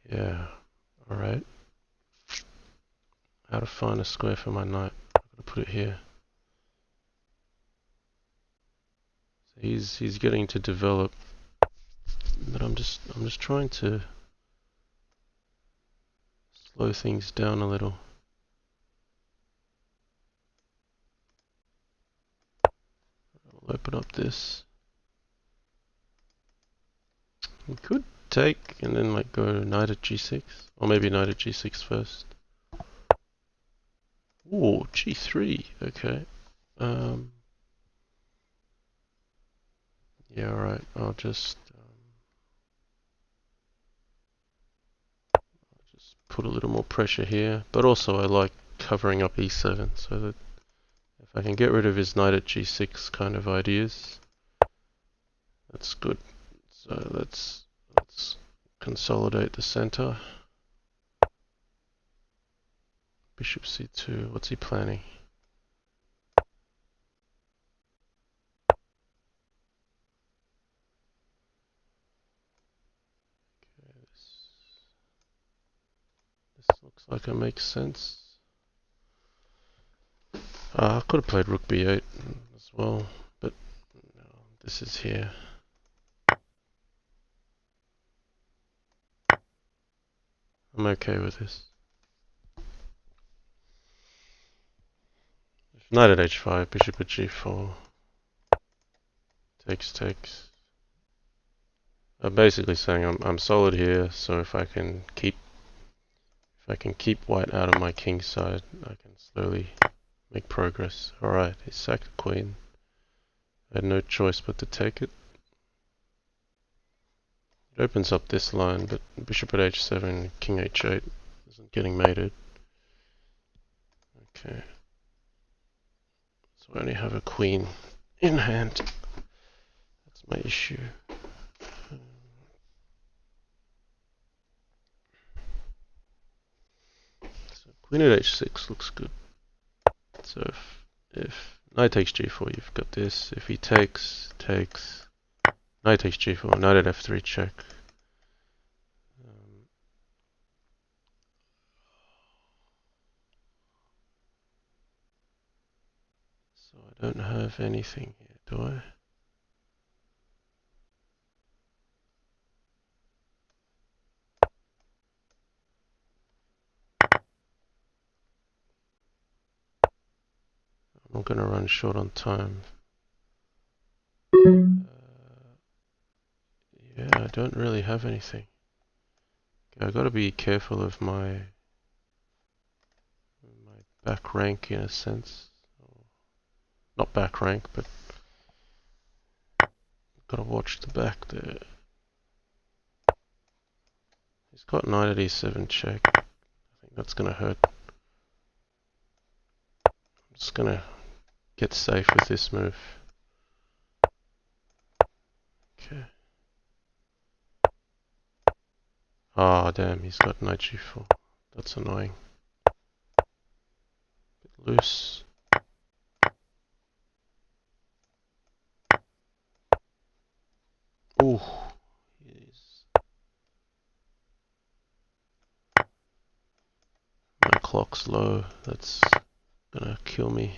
Yeah, alright. How to find a square for my knight. I'm gonna put it here. So he's getting to develop, but I'm just trying to slow things down a little. I'll open up this. We could take and then like go knight at G6, or maybe knight at G6 first. Ooh, G3. Okay. Yeah, alright. I'll just put a little more pressure here, but also I like covering up E7 so that if I can get rid of his knight at G6 kind of ideas, that's good. So let's consolidate the center. Bishop C2. What's he planning? Okay, this looks like it makes sense. I could have played rook B8 as well, but no, this is here. I'm okay with this. Knight at H5, bishop at G4. Takes. I'm basically saying I'm solid here, so if I can keep white out of my king side, I can slowly make progress. Alright, he sacked the queen. I had no choice but to take it. It opens up this line, but bishop at H7, king H8 isn't getting mated. Okay. So I only have a queen in hand. That's my issue. So queen at H6 looks good. So if knight takes G4, you've got this. If he takes, knight takes G4, knight at F3 check. So I don't have anything here, do I? I'm not going to run short on time. Yeah, I don't really have anything. Okay, I've got to be careful of my back rank in a sense. Not back rank, but gotta watch the back there. He's got knight at e7 check. I think that's gonna hurt. I'm just gonna get safe with this move. Okay. Ah, damn, he's got knight g4. That's annoying. Bit loose. Ooh. My clock's low. That's gonna kill me.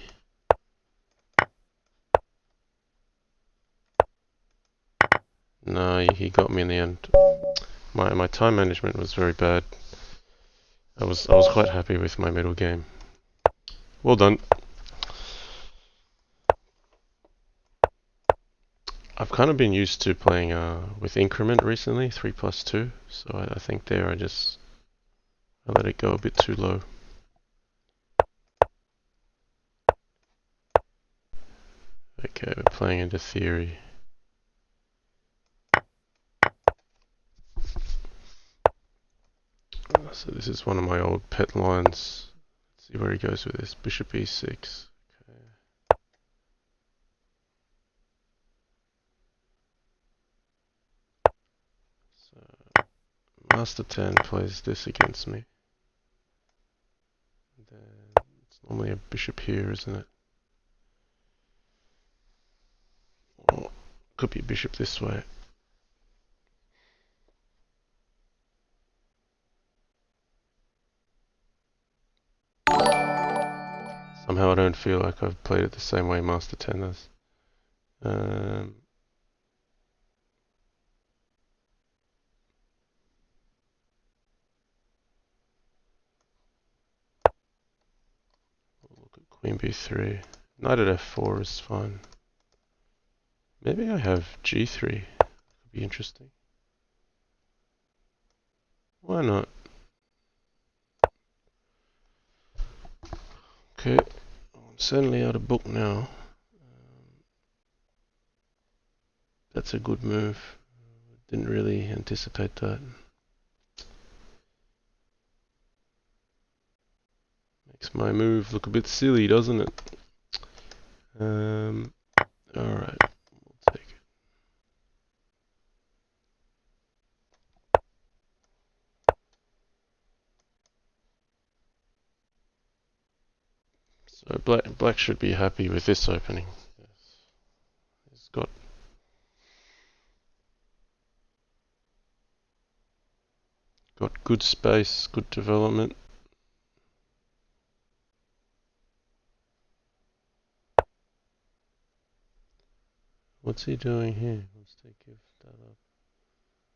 No, he got me in the end. My time management was very bad. I was quite happy with my middle game. Well done. I've kind of been used to playing with increment recently, 3+2. So I think there I let it go a bit too low. Okay, we're playing into theory. So this is one of my old pet lines. Let's see where he goes with this. Bishop e6. Okay. So Master 10 plays this against me. And then it's normally a bishop here, isn't it? Or could be a bishop this way. Somehow I don't feel like I've played it the same way Master 10 does. We'll look at Queen b3. Knight at f4 is fine. Maybe I have g3. Could be interesting. Why not? Okay, I'm certainly out of book now. That's a good move. Didn't really anticipate that. Makes my move look a bit silly, doesn't it? Alright, we'll take it. So black should be happy with this opening. Yes. He's got good space, good development. What's he doing here? Let's give that up.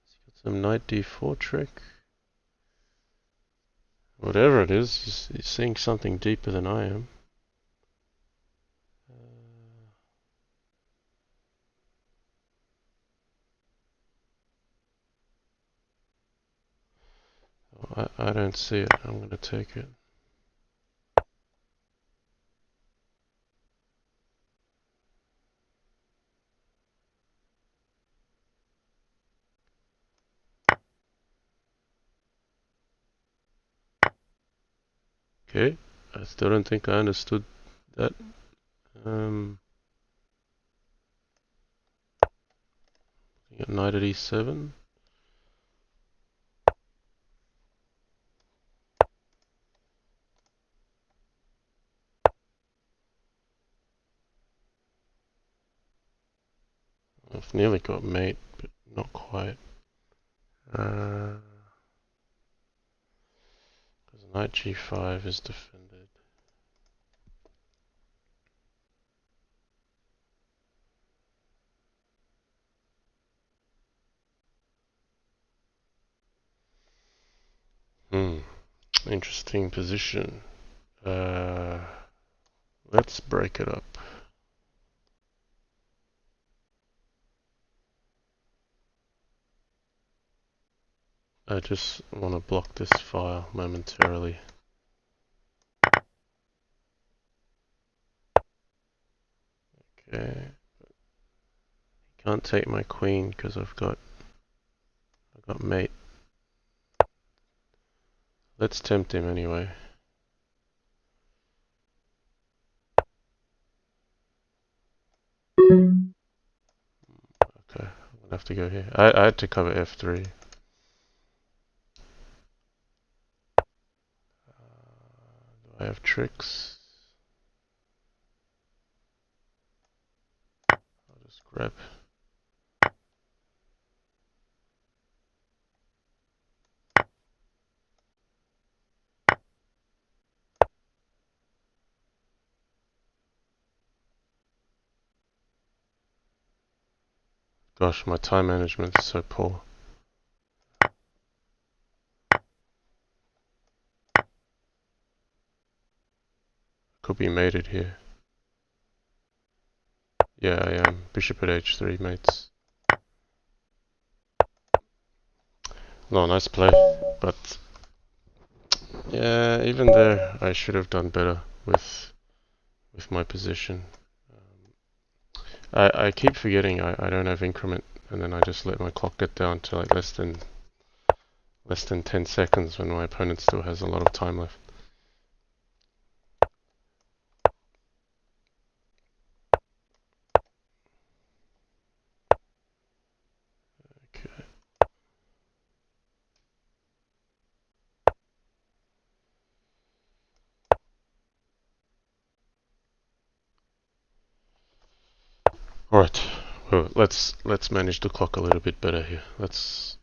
He's got some knight d4 trick. Whatever it is, he's seeing something deeper than I am. I don't see it. I'm going to take it. Okay, I still don't think I understood that. Got knight at e7. I've nearly got mate, but not quite. Because knight g5 is defended. Interesting position. Let's break it up. I just want to block this file momentarily. Okay. Can't take my queen because I've got mate. Let's tempt him anyway. Okay, I'll have to go here. I had to cover f3. Do I have tricks? I'll just grab. Gosh, my time management is so poor. Could be mated here. Yeah, I am. Bishop at h3, mates. No, nice play, but yeah, even there I should have done better with my position. I keep forgetting I don't have increment, and then I just let my clock get down to like less than 10 seconds when my opponent still has a lot of time left. Okay. All right. Well, let's manage the clock a little bit better here. Let's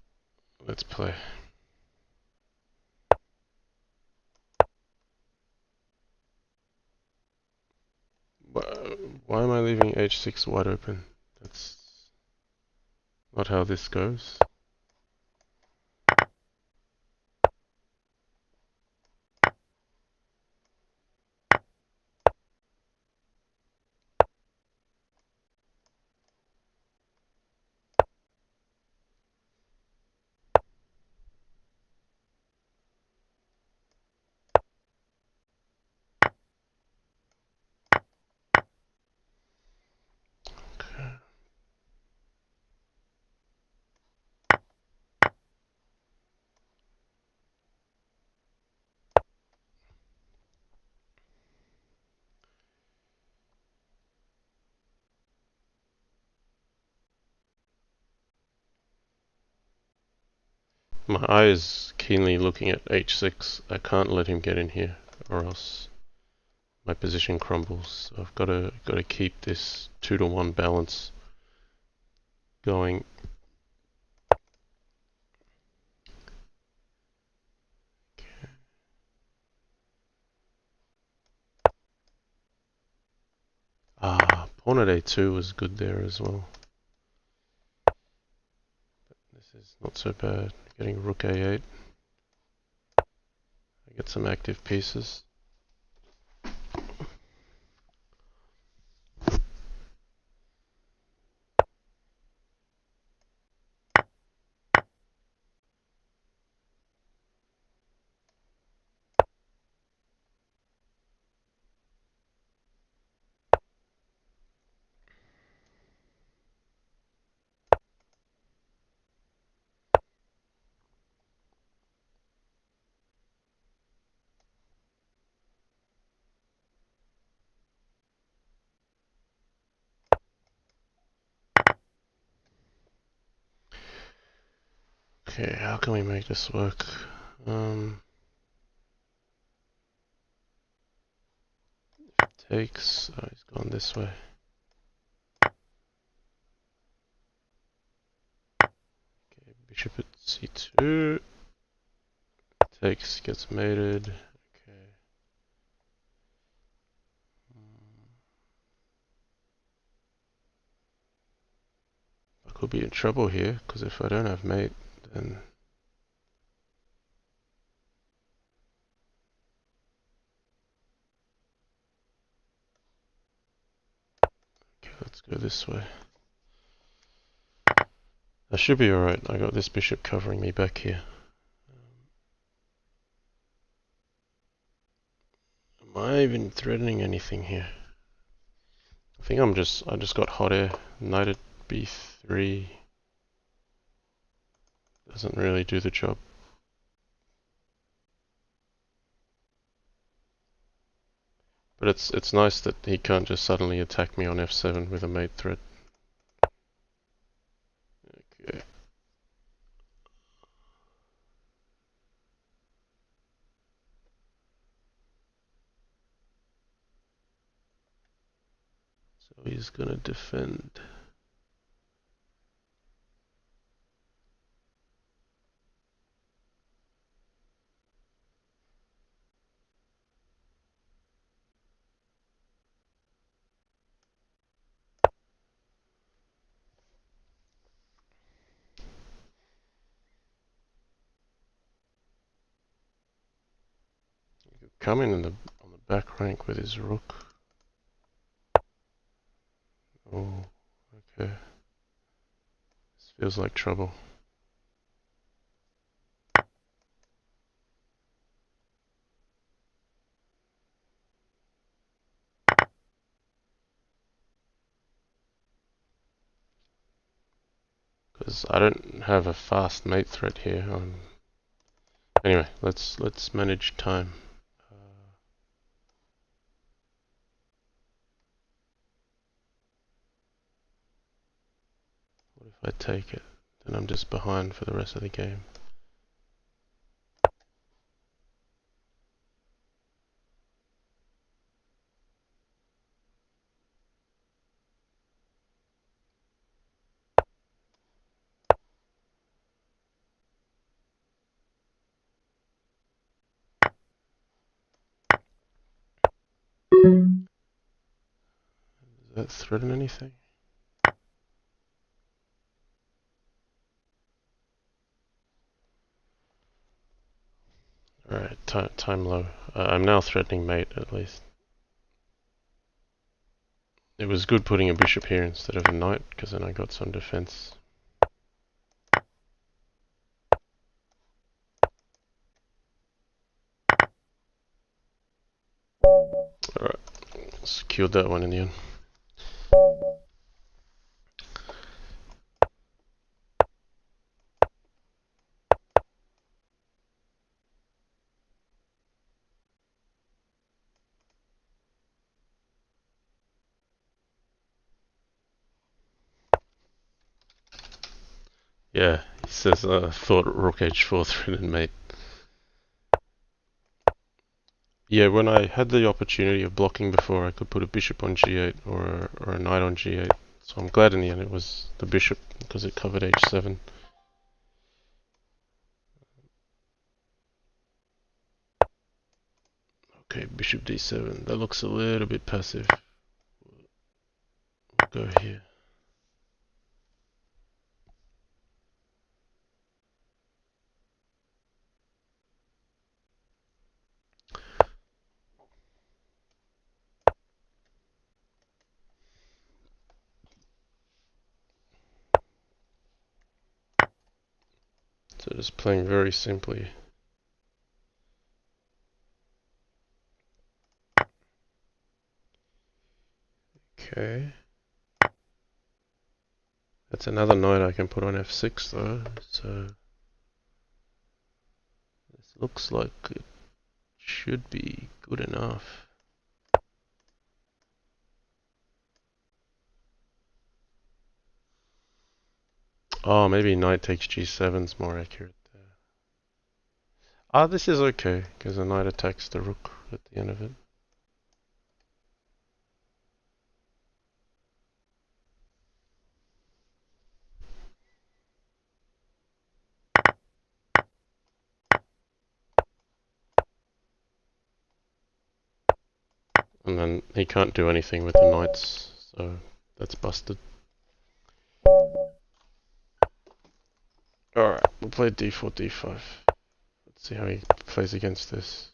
play. Why am I leaving h6 wide open? That's not how this goes. My eye is keenly looking at h6. I can't let him get in here, or else my position crumbles. So I've got to keep this 2-to-1 balance going. Okay. Pawn at a2 was good there as well. This is not so bad. Getting rook a8. I get some active pieces. Okay, how can we make this work? Takes. Oh, he's gone this way. Okay, bishop at c2. Takes, gets mated. Okay. I could be in trouble here, because if I don't have mate, then... Okay, let's go this way. I should be alright. I got this bishop covering me back here. Am I even threatening anything here? I think I just got hot air. Knight at b3 doesn't really do the job. But it's nice that he can't just suddenly attack me on f7 with a mate threat. Okay. So he's gonna defend. Coming in on the back rank with his rook. Oh, okay. This feels like trouble. Because I don't have a fast mate threat here. Anyway, let's manage time. What if I take it? Then I'm just behind for the rest of the game. Does that threaten anything? Alright, time low. I'm now threatening mate at least. It was good putting a bishop here instead of a knight, because then I got some defense. Alright, secured that one in the end. Yeah, he says thought rook h4 threatened mate. Yeah, when I had the opportunity of blocking before, I could put a bishop on g8 or a knight on g8. So I'm glad in the end it was the bishop because it covered h7. Okay, bishop d7. That looks a little bit passive. We'll go here. So just playing very simply. Okay. That's another knight I can put on f6 though, so this looks like it should be good enough. Oh, maybe knight takes g7 is more accurate there. Ah, this is okay, because the knight attacks the rook at the end of it. And then he can't do anything with the knights, so that's busted. Alright, we'll play d4, d5. Let's see how he plays against this.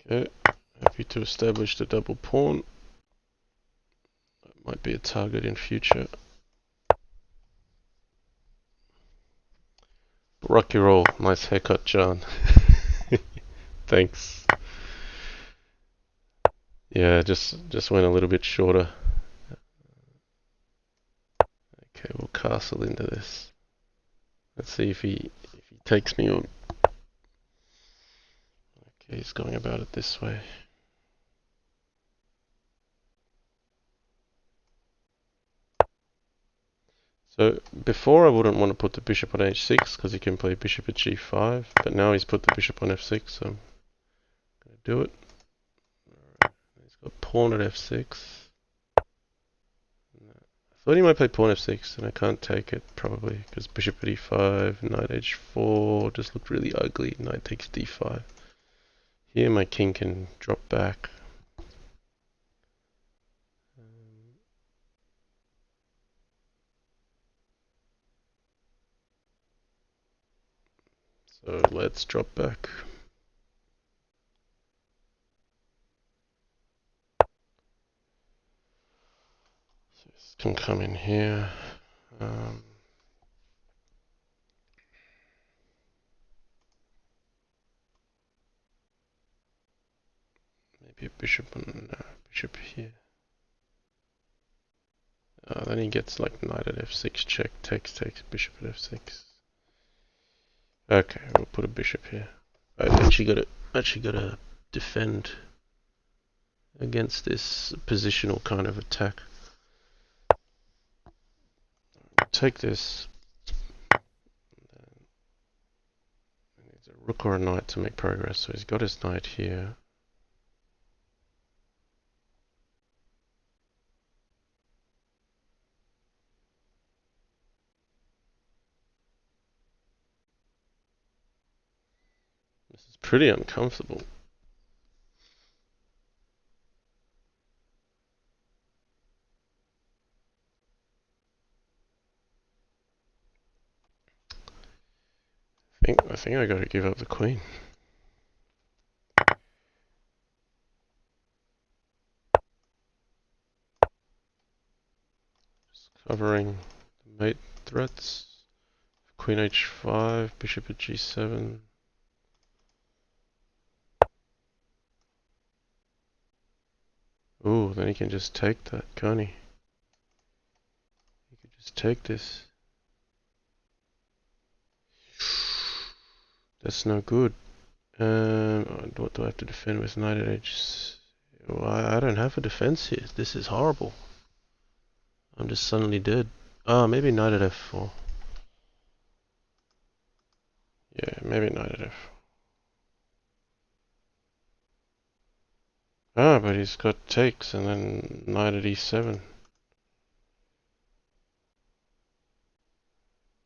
Okay, happy to establish the double pawn. That might be a target in future. Rocky roll, nice haircut, John. Thanks. Yeah, just went a little bit shorter. Okay, we'll castle into this. Let's see if he takes me on. Okay, he's going about it this way. So before I wouldn't want to put the bishop on h6 because he can play bishop at g5, but now he's put the bishop on f6, so I'm going to do it. Alright, he's got pawn at f6. I thought he might play pawn f6, and I can't take it probably because bishop at e5, knight h4 just looked really ugly. Knight takes d5. Here my king can drop back. So let's drop back. So this can come in here. Maybe a bishop on bishop here. Then he gets like knight at f6, check, takes, bishop at f6. Okay, we'll put a bishop here. I've actually gotta defend against this positional kind of attack. Take this. He needs a rook or a knight to make progress, so he's got his knight here. This is pretty uncomfortable. I think I gotta give up the queen. Just covering the mate threats. Queen h5, bishop at g7. Ooh, then he can just take that, can't he? He could just take this. That's no good. What do I have to defend with knight at h? Well, I don't have a defense here. This is horrible. I'm just suddenly dead. Ah, maybe knight at f4. Yeah, maybe knight at f4. Ah, but he's got takes and then knight at e7.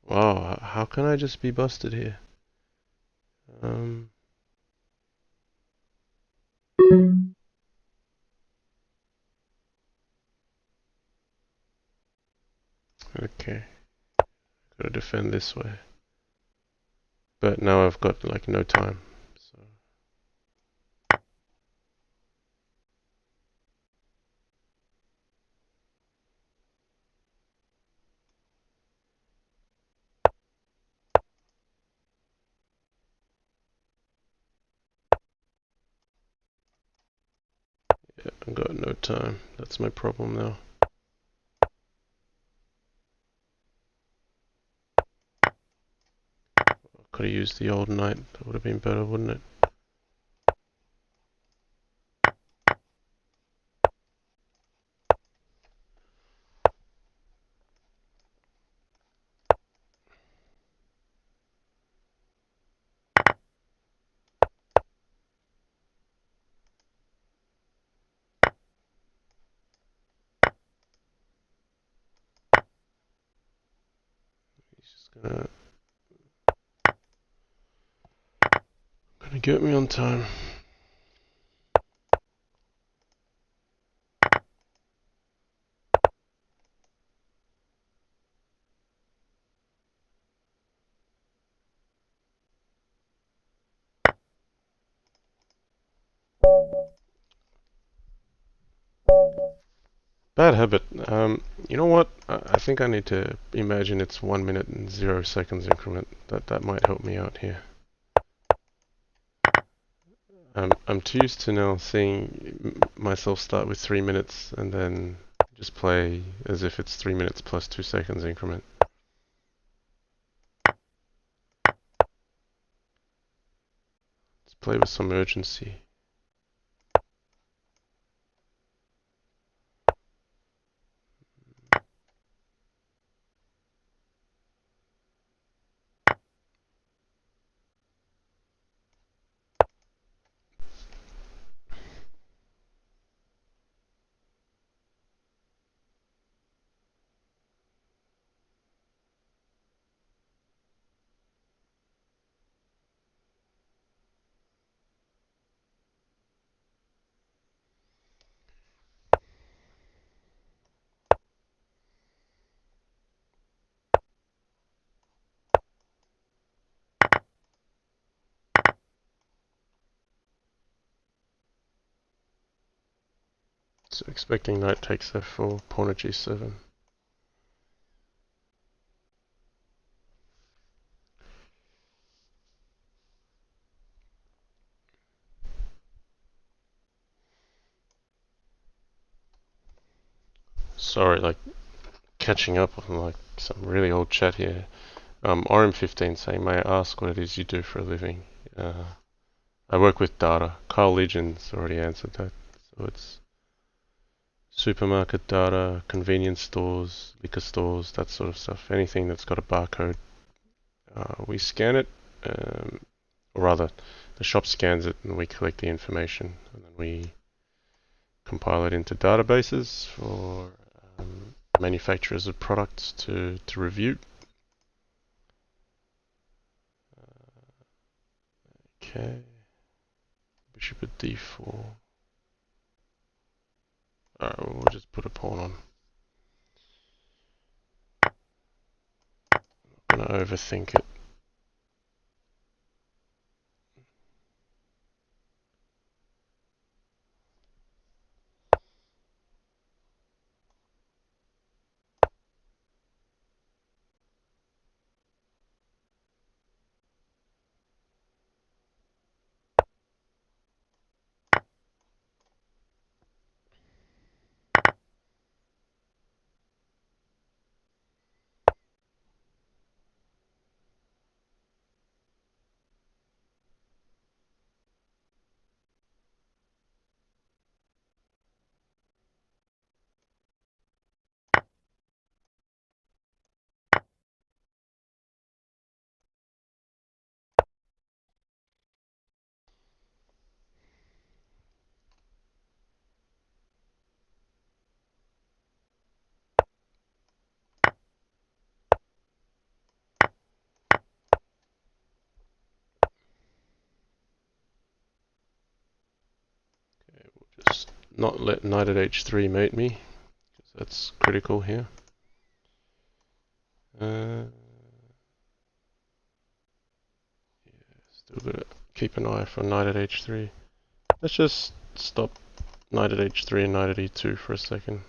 Wow, how can I just be busted here? Okay. Gotta defend this way. But now I've got like no time. So yeah, I've got no time. That's my problem now. Could have used the old knight. That would have been better, wouldn't it? He's just gonna get me on time. Bad habit. You know what? I think I need to imagine it's 1 minute and 0 seconds increment. That might help me out here. I'm too used to now seeing myself start with 3 minutes and then just play as if it's 3 minutes plus 2 seconds increment. Let's play with some urgency. So expecting knight takes f4, pawn at g7. Sorry, like catching up on like some really old chat here. RM15 saying, may I ask what it is you do for a living? I work with data. Kyle Legion's already answered that. So it's supermarket data, convenience stores, liquor stores, that sort of stuff. Anything that's got a barcode. We scan it, or rather, the shop scans it and we collect the information. And then we compile it into databases for manufacturers of products to review. Okay. Bishop at d4. Alright, we'll just put a pawn on. I'm gonna overthink it. Just not let knight at h3 mate me, because that's critical here. Yeah, still gotta keep an eye for knight at h3. Let's just stop knight at h3 and knight at e2 for a second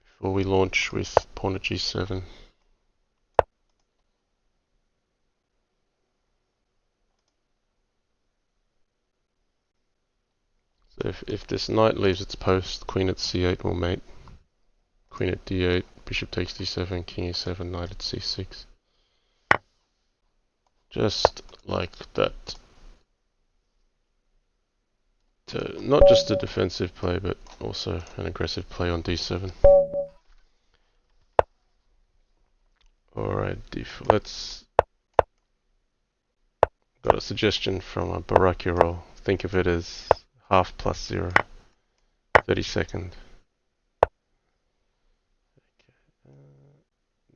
before we launch with pawn at g7. So if this knight leaves its post, queen at c8 will mate. Queen at d8, bishop takes d7, king e7, knight at c6. Just like that. Not just a defensive play, but also an aggressive play on d7. Alright, let's... Got a suggestion from a Baraki roll. Think of it as half plus 0. 32nd.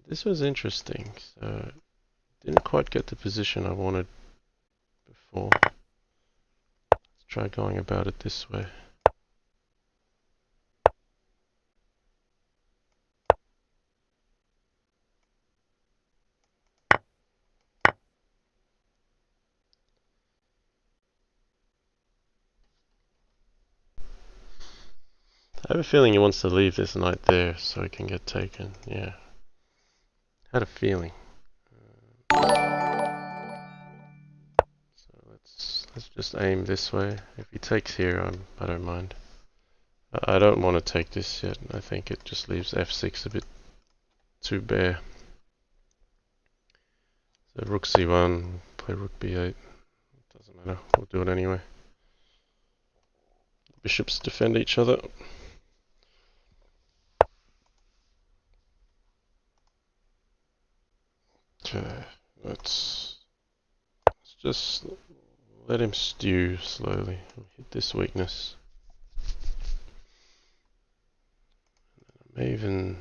This was interesting, so didn't quite get the position I wanted before. Let's try going about it this way. I have a feeling he wants to leave this knight there so he can get taken. Yeah. Had a feeling. So Let's just aim this way. If he takes here, I don't mind. I don't want to take this yet. I think it just leaves f6 a bit too bare. So rook c1, play rook b8. Doesn't matter. We'll do it anyway. Bishops defend each other. Okay, let's just let him stew slowly. Hit this weakness. I may even...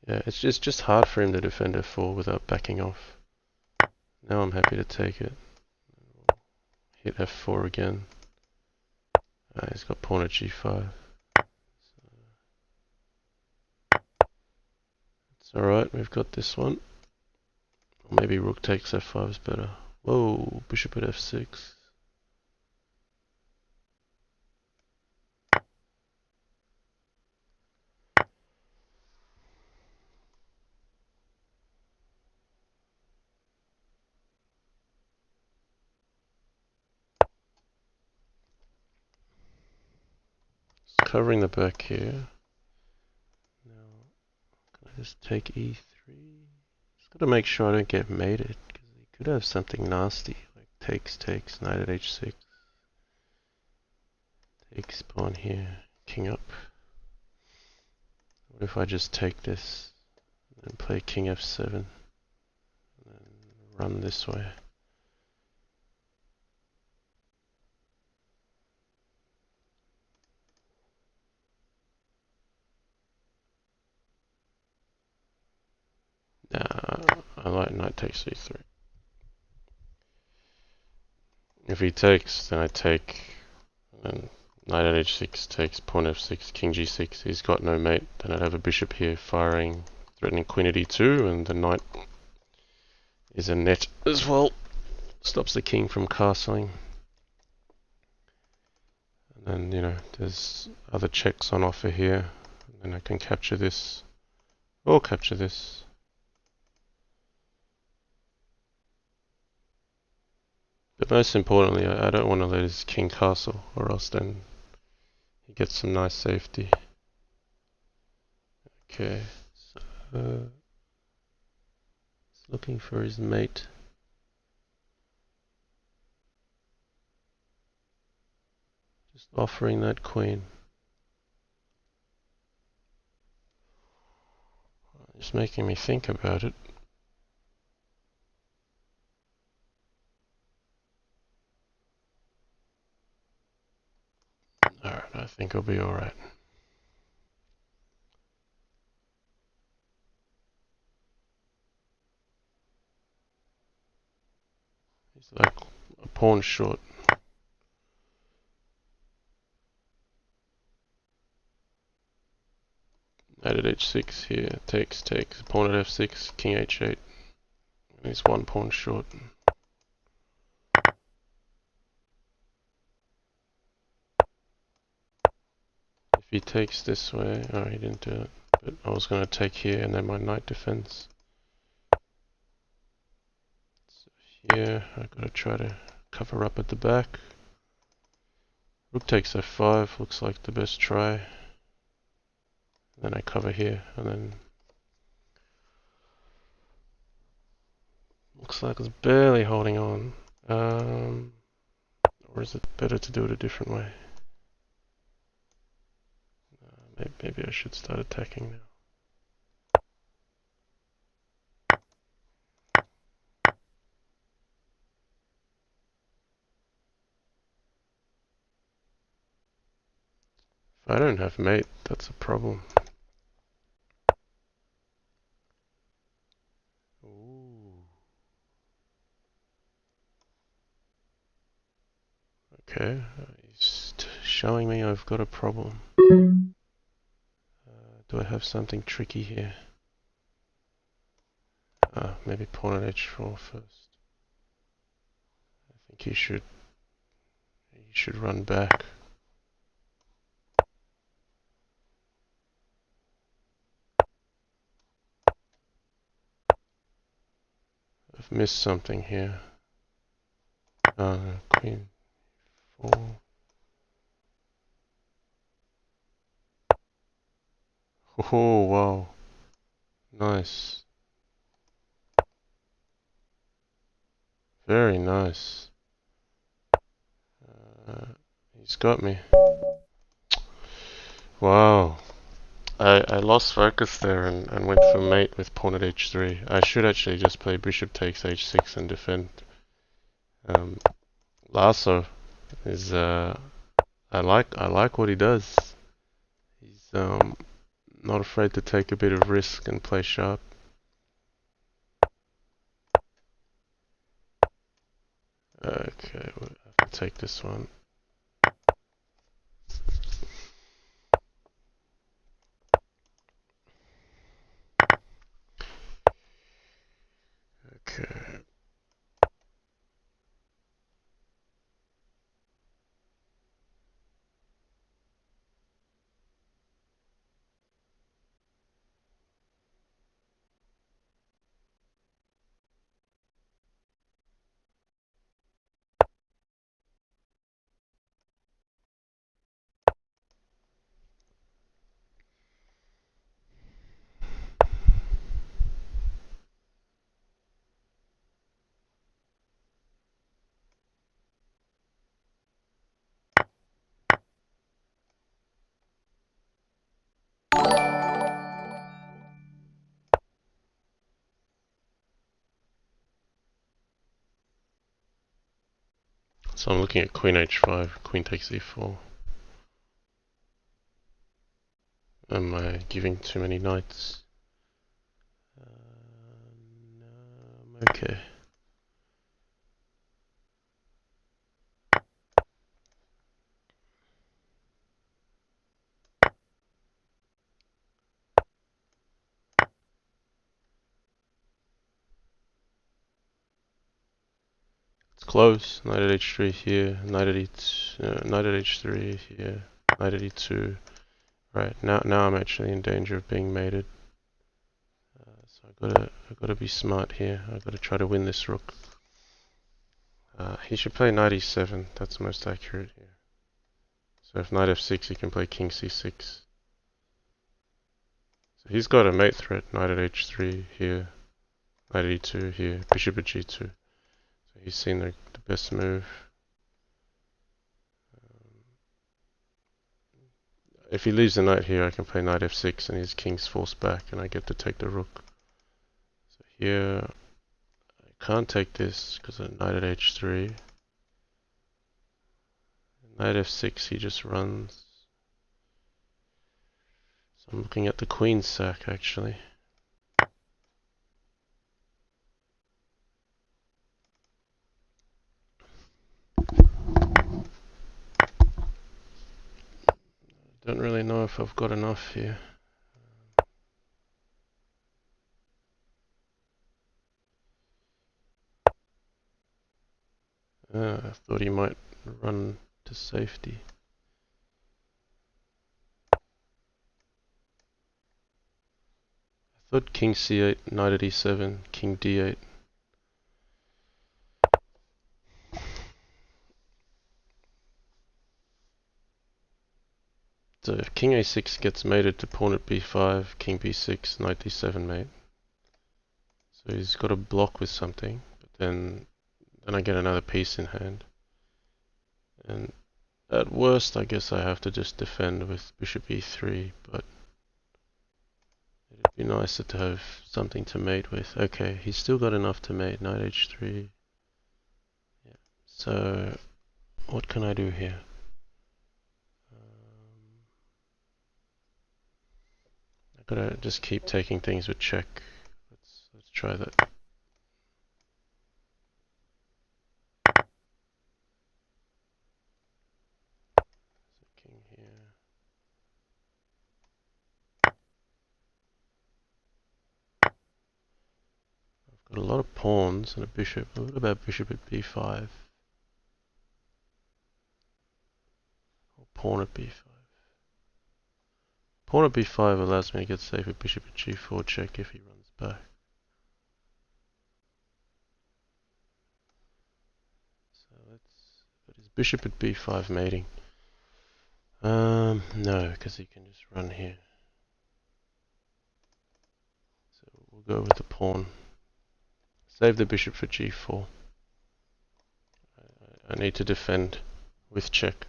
Yeah, it's just hard for him to defend f4 without backing off. Now I'm happy to take it. Hit f4 again. He's got pawn at g5. It's alright, we've got this one. Or maybe rook takes f5 is better. Whoa, bishop at f6. Just covering the back here. Now, can I just take e3? Just gotta make sure I don't get mated, because he could have something nasty, like takes, knight at h6. Takes pawn here, king up. What if I just take this, and play king f7, and then run this way? Nah, I like knight takes e3. If he takes, then I take, and then knight at h6 takes, pawn f6, king g6. He's got no mate. Then I'd have a bishop here firing, threatening queen at e2, and the knight is a net as well. Stops the king from castling. And then, you know, there's other checks on offer here. And then I can capture this, or capture this. But most importantly, I don't want to let his king castle, or else then he gets some nice safety. Okay, so he's looking for his mate. Just offering that queen. Just making me think about it. Alright, I think I'll be alright. He's like a pawn short. Knight at h6 here, takes, pawn at f6, king h8. And he's one pawn short. If he takes this way, oh, he didn't do it. But I was going to take here and then my knight defends. So here, I've got to try to cover up at the back. Rook takes f5, looks like the best try. Then I cover here, and then looks like it's barely holding on. Or is it better to do it a different way? Maybe I should start attacking now. If I don't have mate, that's a problem. Ooh. Okay, he's showing me I've got a problem. Do I have something tricky here? Maybe pawn at h4 first. I think he should run back. I've missed something here. Queen 4. Oh, wow. Nice. Very nice. He's got me. Wow. I lost focus there and went for mate with pawn at h3. I should actually just play bishop takes h6 and defend. Larso is I like what he does. He's not afraid to take a bit of risk and play sharp. Okay, we'll have to take this one. Okay. So I'm looking at queen h5, queen takes e4. Am I giving too many knights? No, okay. It's close. Knight at h3 here, knight at knight at h3 here, knight at e2. Right, now I'm actually in danger of being mated. So I gotta be smart here. I gotta try to win this rook. He should play knight e7. That's most accurate here. So if knight f6, he can play king c6. So he's got a mate threat. Knight at h3 here, knight at e2 here, bishop at g2. So he's seen the best move. If he leaves the knight here, I can play knight f6 and his king's forced back and I get to take the rook. So here, I can't take this because of knight at h3. Knight f6, he just runs. So I'm looking at the queen sack actually. Don't really know if I've got enough here. I thought he might run to safety. I thought king c8, knight at e7, king d8. So if king a6 gets mated to pawn at b5, king b6, knight d7 mate. So he's got a block with something, but then I get another piece in hand. And at worst, I guess I have to just defend with bishop e3, but it'd be nicer to have something to mate with. Okay, he's still got enough to mate, knight h3. Yeah. So what can I do here? I gotta just keep taking things with check. Let's try that. So king here. I've got a lot of pawns and a bishop. What about bishop at b5? Or pawn at b5? Pawn at b5 allows me to get safe with bishop at g4 check if he runs back. So let's put his bishop at b5 mating. No, because he can just run here. So we'll go with the pawn. Save the bishop for g4. I need to defend with check.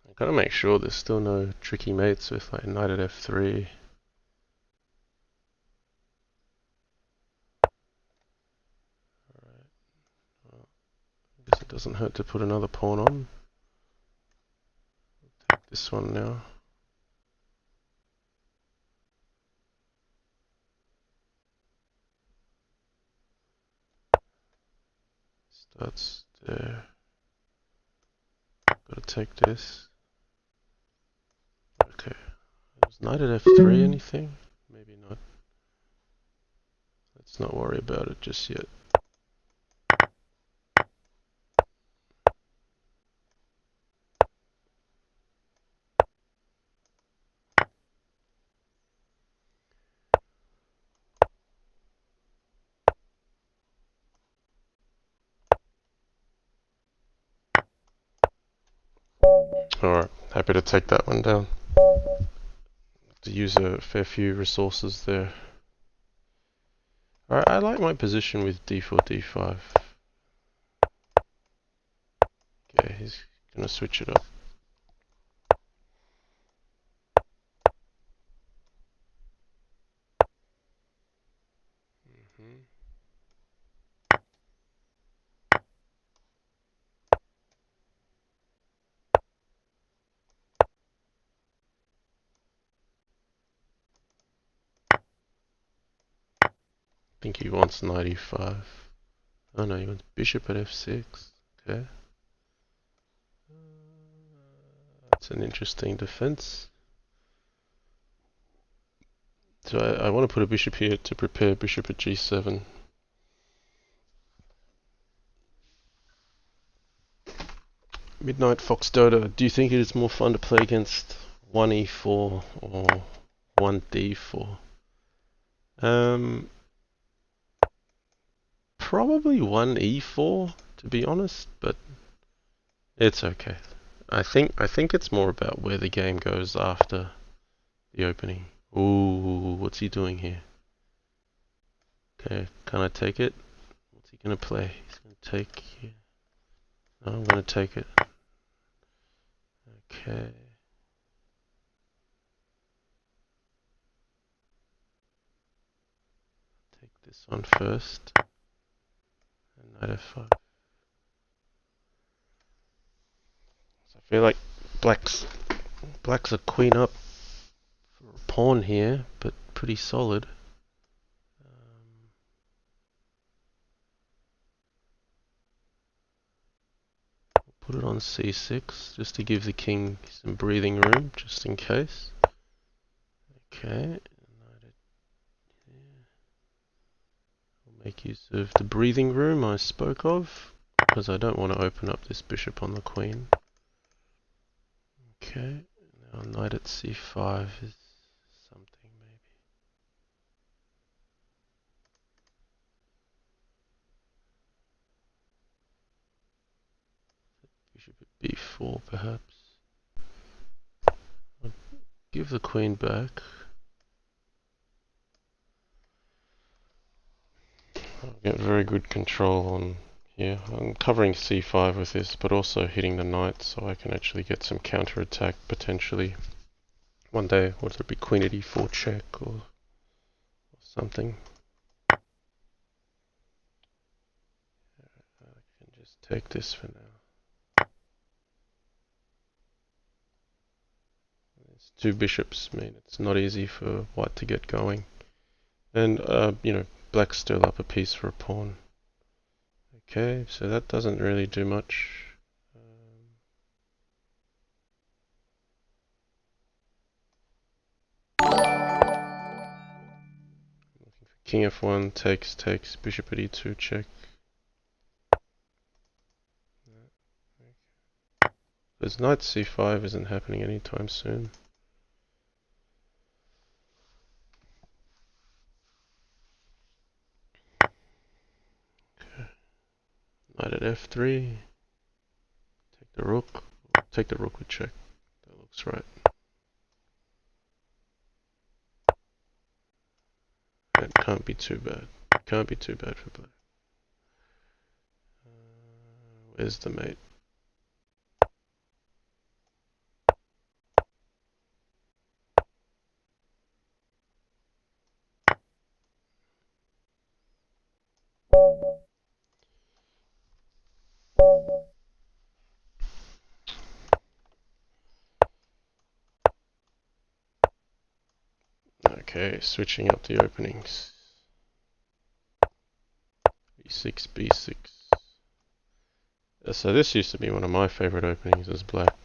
I've got to make sure there's still no tricky mates with like knight at f3. Alright, well, I guess it doesn't hurt to put another pawn on. I'll take this one now. Starts there. Got to take this. Okay. Was knight at f3 anything? Maybe not. Let's not worry about it just yet. Alright, happy to take that one down. To use a fair few resources there. Alright, I like my position with d4, d5. Okay, he's gonna switch it up. I think he wants knight e5. Oh no, he wants bishop at f6. Okay. That's an interesting defense. So I want to put a bishop here to prepare bishop at g7. Midnight Fox Dota, do you think it is more fun to play against 1e4 or 1d4? Probably 1e4 to be honest, but it's okay. I think it's more about where the game goes after the opening. Ooh, what's he doing here? Okay, can I take it? What's he gonna play? He's gonna take here. No, I'm gonna take it. Okay. Take this one first. And knight f5. So I feel like black's a queen up for a pawn here, but pretty solid. Put it on c6 just to give the king some breathing room, just in case. Okay. I'll make use of the breathing room I spoke of, because I don't want to open up this bishop on the queen. Okay. Now knight at c5 is something maybe. Bishop at b4 perhaps. I'll give the queen back. I'll get very good control on here. I'm covering c5 with this, but also hitting the knight, so I can actually get some counter-attack potentially. One day, whether it be queen at e4 check or something. I can just take this for now. There's two bishops, mean it's not easy for white to get going. And, you know, black's still up a piece for a pawn. Okay, so that doesn't really do much. Looking for king f1, takes, bishop at e2, check. Because knight c5 isn't happening anytime soon. Okay. Knight at f3. Take the rook. Take the rook with check. That looks right. That can't be too bad. Can't be too bad for black. Where's the mate? Okay, switching up the openings. b6, b6. So this used to be one of my favorite openings as black.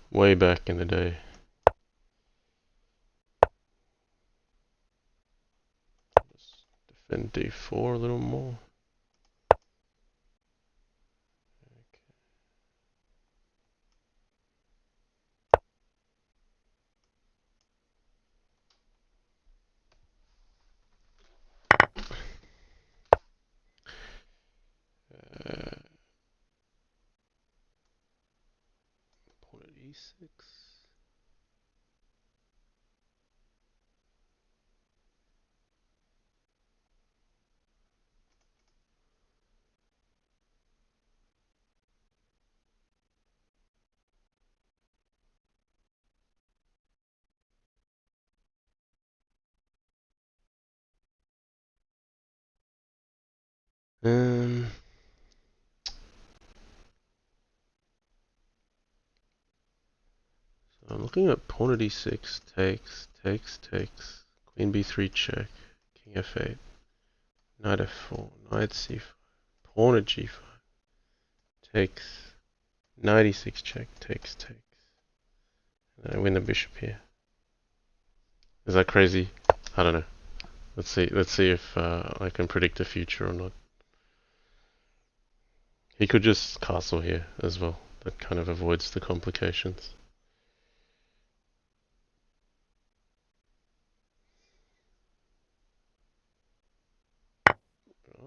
Way back in the day. Just defend d4 a little more. Pawn at e6. So I'm looking at pawn at e6, takes, queen b3 check, king f8, knight f4, knight c5, pawn at g5, takes, knight e6 check, takes. And I win the bishop here. Is that crazy? I don't know. Let's see if I can predict the future or not. He could just castle here as well. That kind of avoids the complications.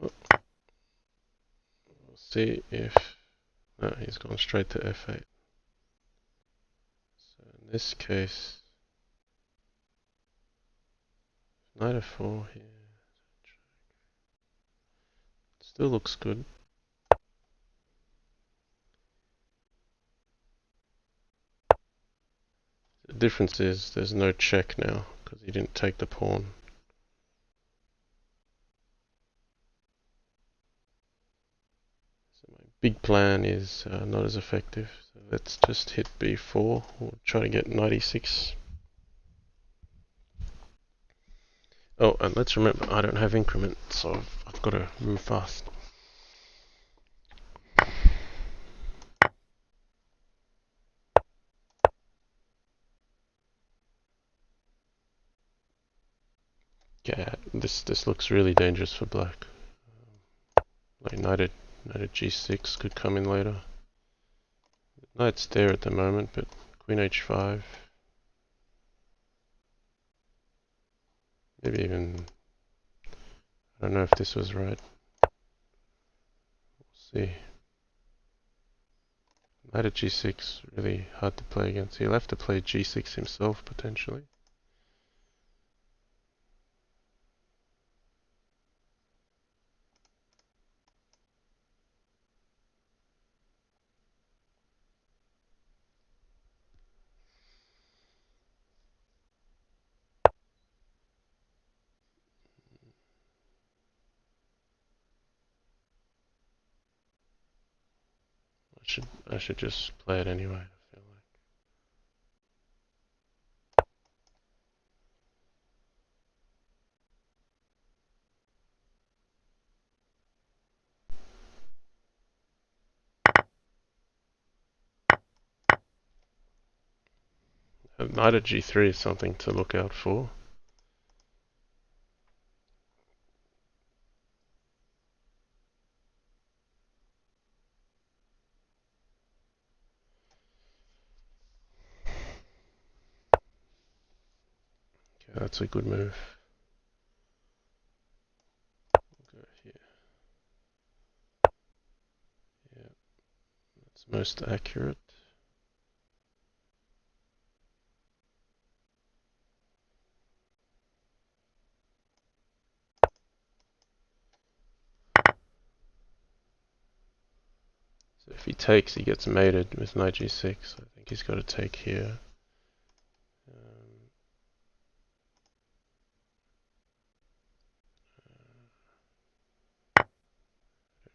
We'll see if... No, he's gone straight to f8. So in this case, knight f4 here. Still looks good. The difference is there's no check now because he didn't take the pawn. So my big plan is not as effective. So let's just hit b4. We'll try to get knight e6. Oh, and let's remember I don't have increment, so I've got to move fast. Yeah, this looks really dangerous for black. Like knight at g6 could come in later. Knight's there at the moment, but queen h5. Maybe even... I don't know if this was right. We'll see. Knight at g6, really hard to play against. He'll have to play g6 himself, potentially. I should just play it anyway, I feel like. Knight at g3 is something to look out for. That's a good move. We'll go here. Yeah, that's most accurate. So if he takes, he gets mated with knight g6. I think he's got to take here.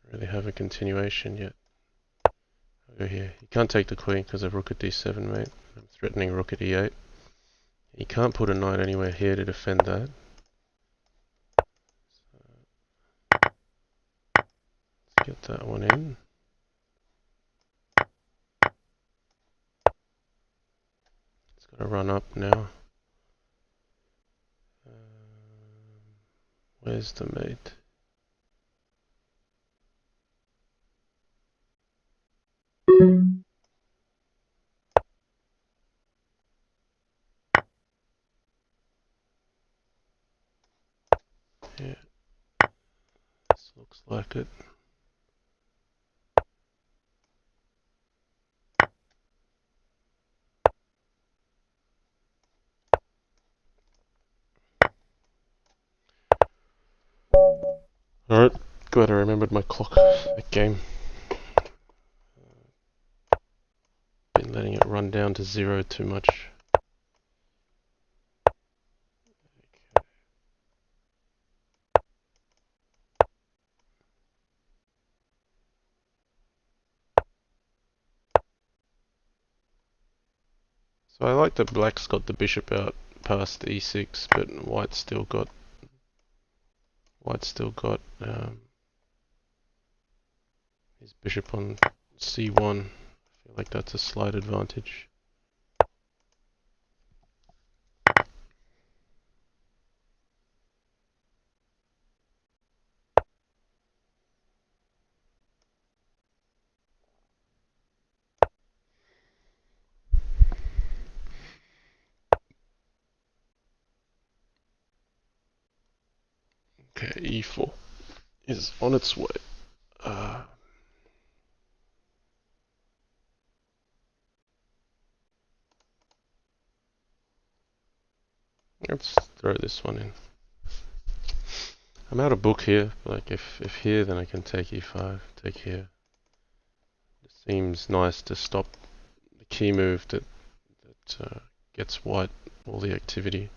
Don't really have a continuation yet. I'll go here. He can't take the queen because of rook at d7, mate. I'm threatening rook at e8. He can't put a knight anywhere here to defend that. Let's get that one in. It's got to run up now. Where's the mate? Yeah, this looks like it. Alright, glad I remembered my clock that game. Been letting it run down to 0 too much. So I like that black's got the bishop out past e6, but white's still got his bishop on c1. I feel like that's a slight advantage. Okay, e4 is on its way. Let's throw this one in. I'm out of book here. Like if here, then I can take e5. Take here. It seems nice to stop the key move that gets white all the activity.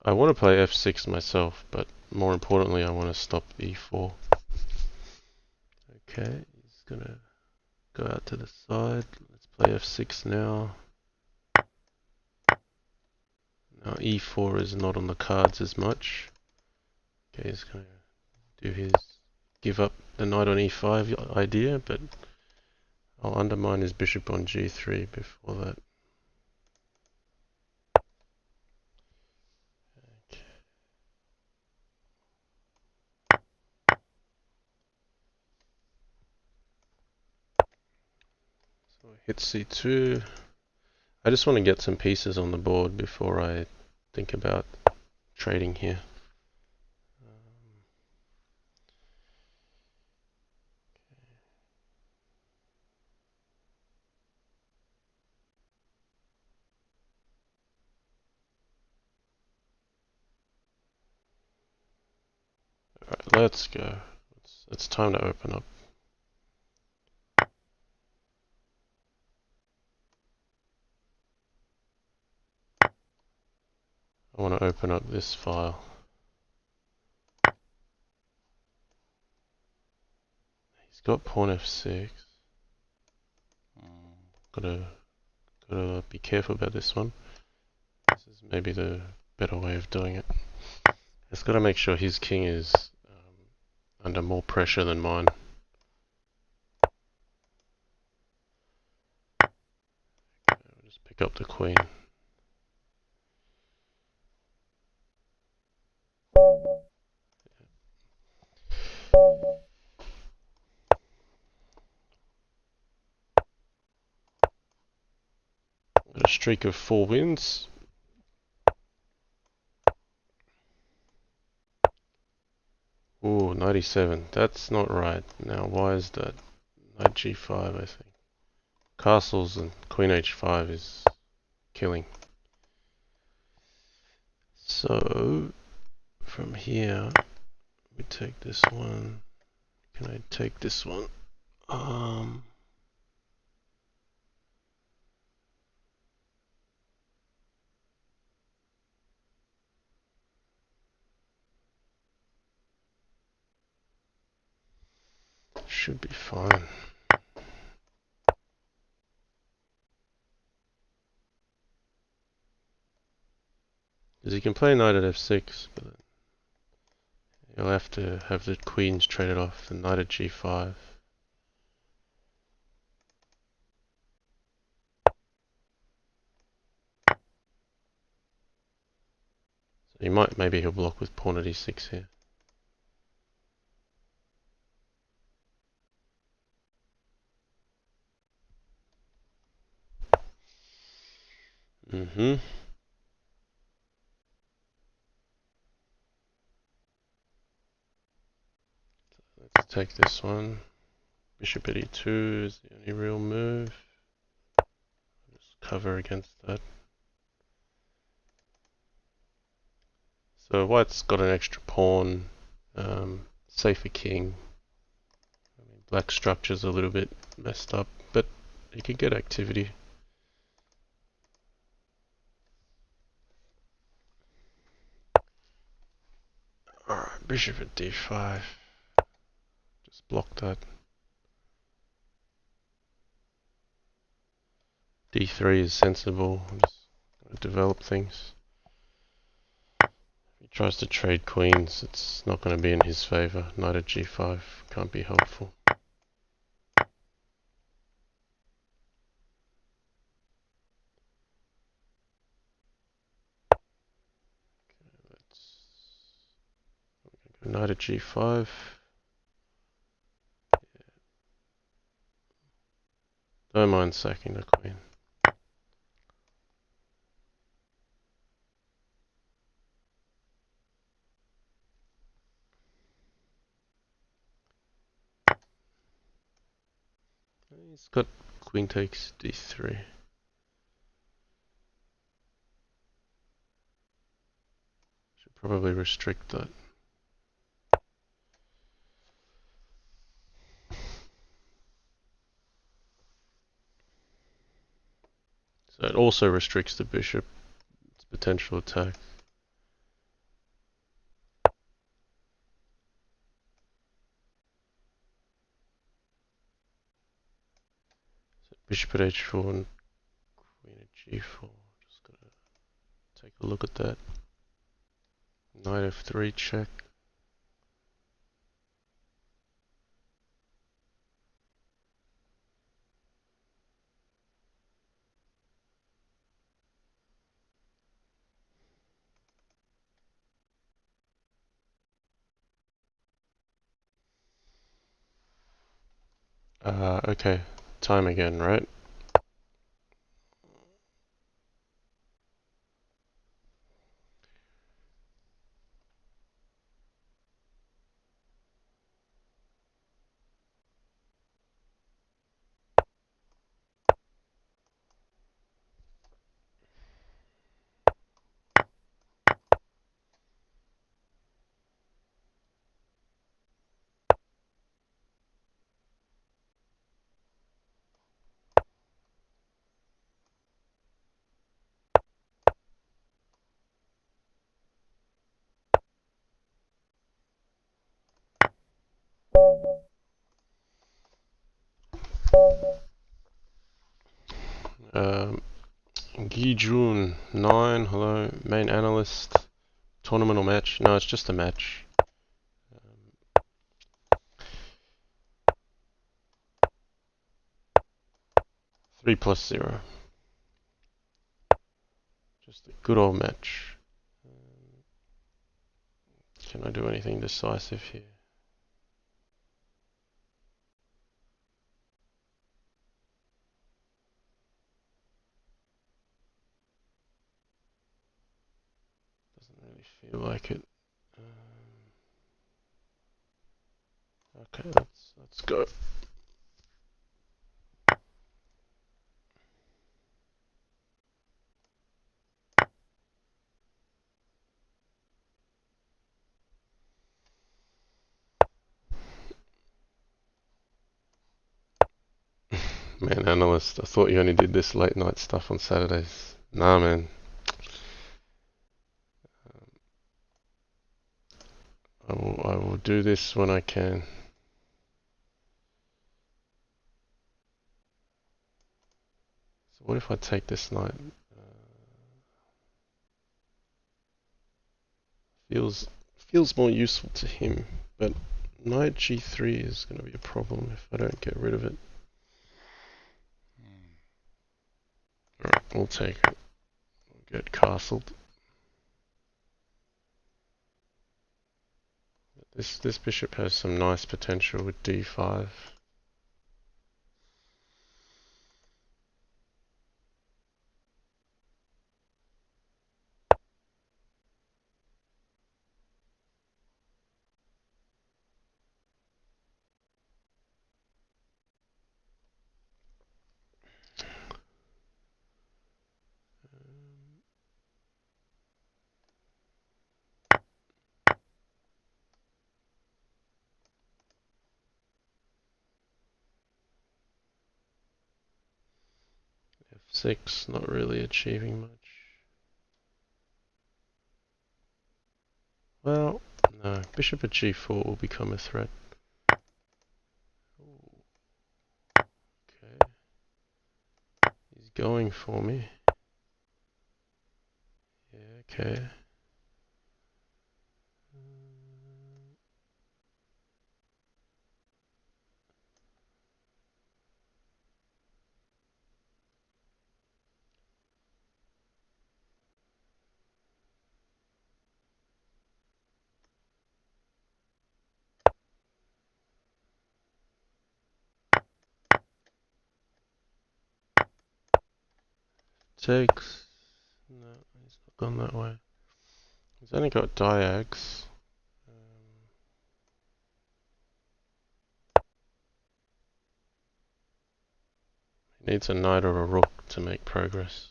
I want to play f6 myself, but more importantly, I want to stop e4. Okay, he's gonna go out to the side. Let's play f6 now. Now e4 is not on the cards as much. Okay, he's gonna do his give up the knight on e5 idea, but I'll undermine his bishop on g3 before that. Okay. So I hit c2. I just want to get some pieces on the board before I think about trading here. Alright, let's go. It's time to open up. I want to open up this file. He's got pawn f6. Gotta be careful about this one. This is maybe the better way of doing it. Just gotta make sure his king is under more pressure than mine. Okay, we'll just pick up the queen. Got a streak of 4 wins. Ooh, 97. That's not right. Now, why is that? Knight g5, I think. Castles and queen h5 is killing. So, from here, we take this one. Can I take this one? Should be fine. Because he can play knight at f6, but he'll have to have the queens traded off, the knight at g5. So he might, maybe he'll block with pawn at e6 here. Let's take this one. Bishop at e2 is the only real move. Just cover against that. So white's got an extra pawn, safer king. I mean, black structure's a little bit messed up, but he can get activity. Alright, bishop at d5. Just block that. d3 is sensible. I'm just going to develop things. If he tries to trade queens, it's not going to be in his favour. Knight at g5 can't be helpful. Knight at g5. Don't mind sacking the queen. He's got queen takes d3. Should probably restrict that. So it also restricts the bishop, its potential attack. So bishop at h4 and queen at g4. Just gotta take a look at that. Knight f3 check. Okay, time again, right? Gijun 9, hello, main analyst. Tournament or match? No, it's just a match. 3+0. Just a good old match. Can I do anything decisive here? Doesn't really feel like it. Okay, let's go. Man, analyst, I thought you only did this late night stuff on Saturdays. Nah, man. I will do this when I can. So what if I take this knight? Feels more useful to him, but knight g3 is going to be a problem if I don't get rid of it. Alright, we'll take it. We'll get castled. This bishop has some nice potential with d5. f6, not really achieving much. Well, no, bishop at g4 will become a threat. Ooh, okay. He's going for me. Yeah, okay. Takes. No, he's not gone that way. He's only got diags. He needs a knight or a rook to make progress.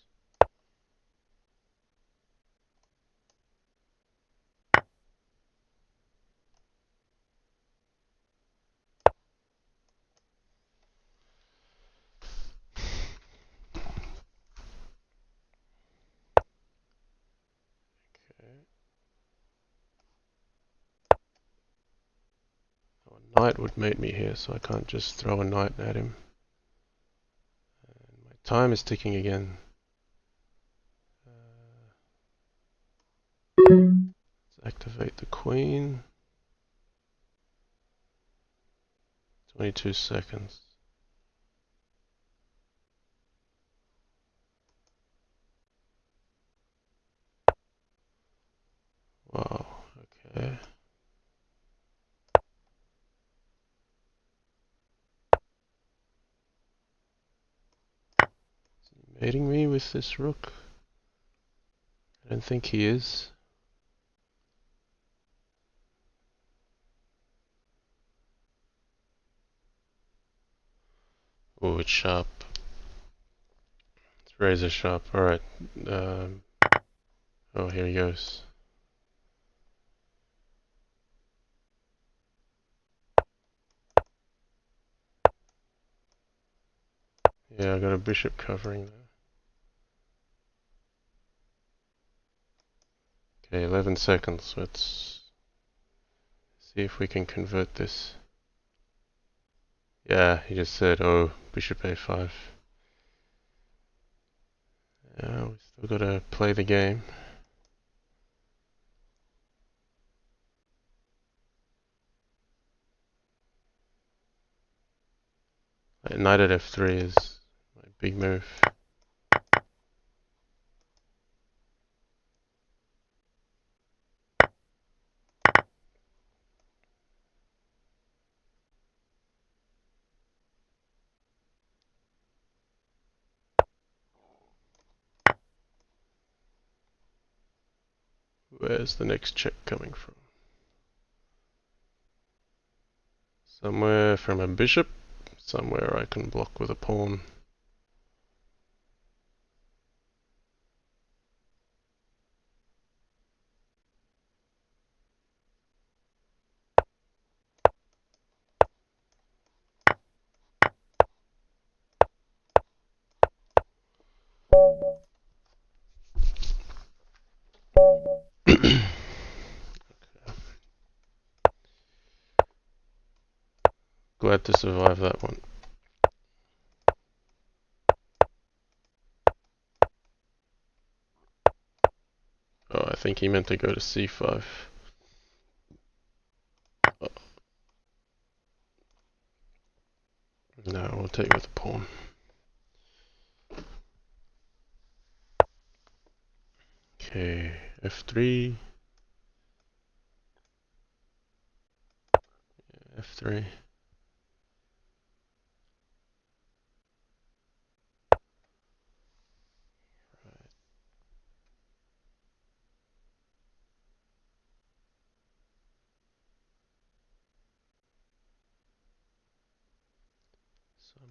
A knight would mate me here, so I can't just throw a knight at him. And my time is ticking again. Let's activate the queen. 22 seconds. Wow, okay. Is he mating me with this rook? I don't think he is. Oh, it's sharp. It's razor sharp. Alright. Oh, here he goes. Yeah, I got a bishop covering there. Okay, 11 seconds. Let's see if we can convert this. Yeah, he just said, oh, bishop a5. Yeah, we still gotta play the game. Knight at f3 is my big move. Where's the next check coming from? Somewhere from a bishop, somewhere I can block with a pawn. Glad to survive that one. Oh, I think he meant to go to c5. Oh. No, we'll take with the pawn. Okay, f3. f3.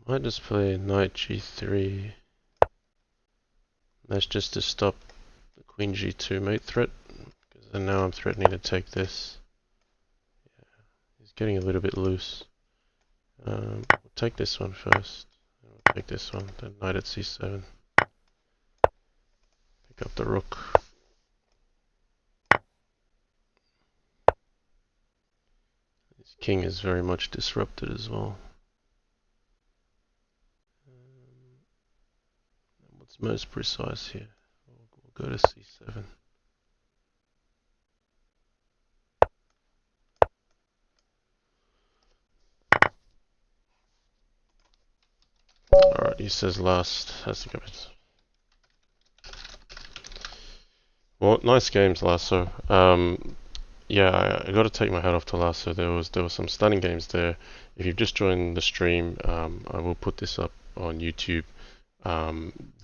I might just play knight g3. That's just to stop the queen g2 mate threat, because then now I'm threatening to take this. Yeah, he's getting a little bit loose. We'll take this one first. We'll take this one, then knight at c7. Pick up the rook. His king is very much disrupted as well. What's most precise here? We'll go to c7. Alright, he says last. Has to go. Well, nice games, Larso. Yeah, I got to take my hat off to Larso. There were some stunning games there. If you've just joined the stream, I will put this up on YouTube.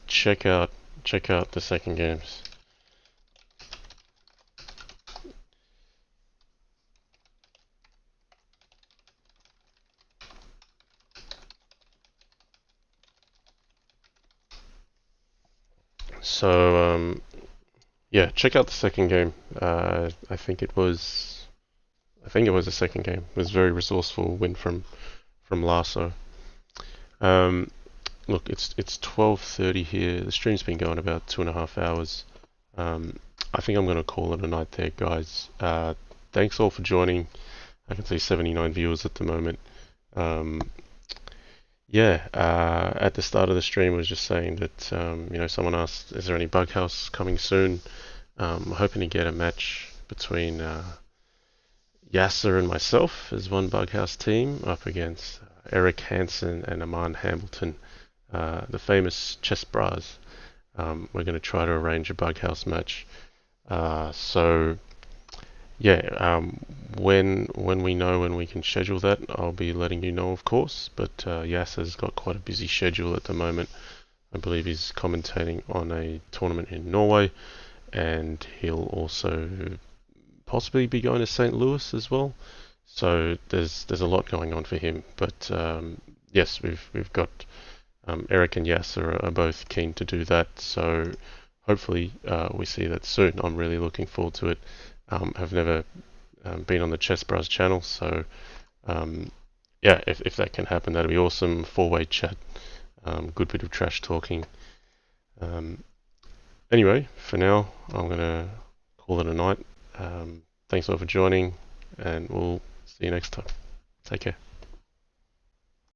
Check out the second games. So yeah, check out the second game. I think it was the second game. It was a very resourceful win from Larso. Look, it's 12:30 here. The stream's been going about 2.5 hours. I think I'm going to call it a night there, guys. Thanks all for joining. I can see 79 viewers at the moment. Yeah, at the start of the stream, I was just saying that someone asked, "Is there any Bughouse coming soon?" I'm hoping to get a match between Yasser and myself as one Bughouse team up against Eric Hansen and Aman Hamilton, the famous chess bras. We're going to try to arrange a Bughouse match. So yeah, when we know when we can schedule that, I'll be letting you know, of course. But Yasser's got quite a busy schedule at the moment. I believe he's commentating on a tournament in Norway, and he'll also possibly be going to St. Louis as well. So there's a lot going on for him. But yes, we've got Eric and Yasser are both keen to do that. So hopefully we see that soon. I'm really looking forward to it. Have never been on the Chess Bros channel, so yeah, if that can happen, that'd be awesome. Four-way chat, good bit of trash talking. Anyway, for now, I'm gonna call it a night. Thanks all for joining, and we'll see you next time. Take care.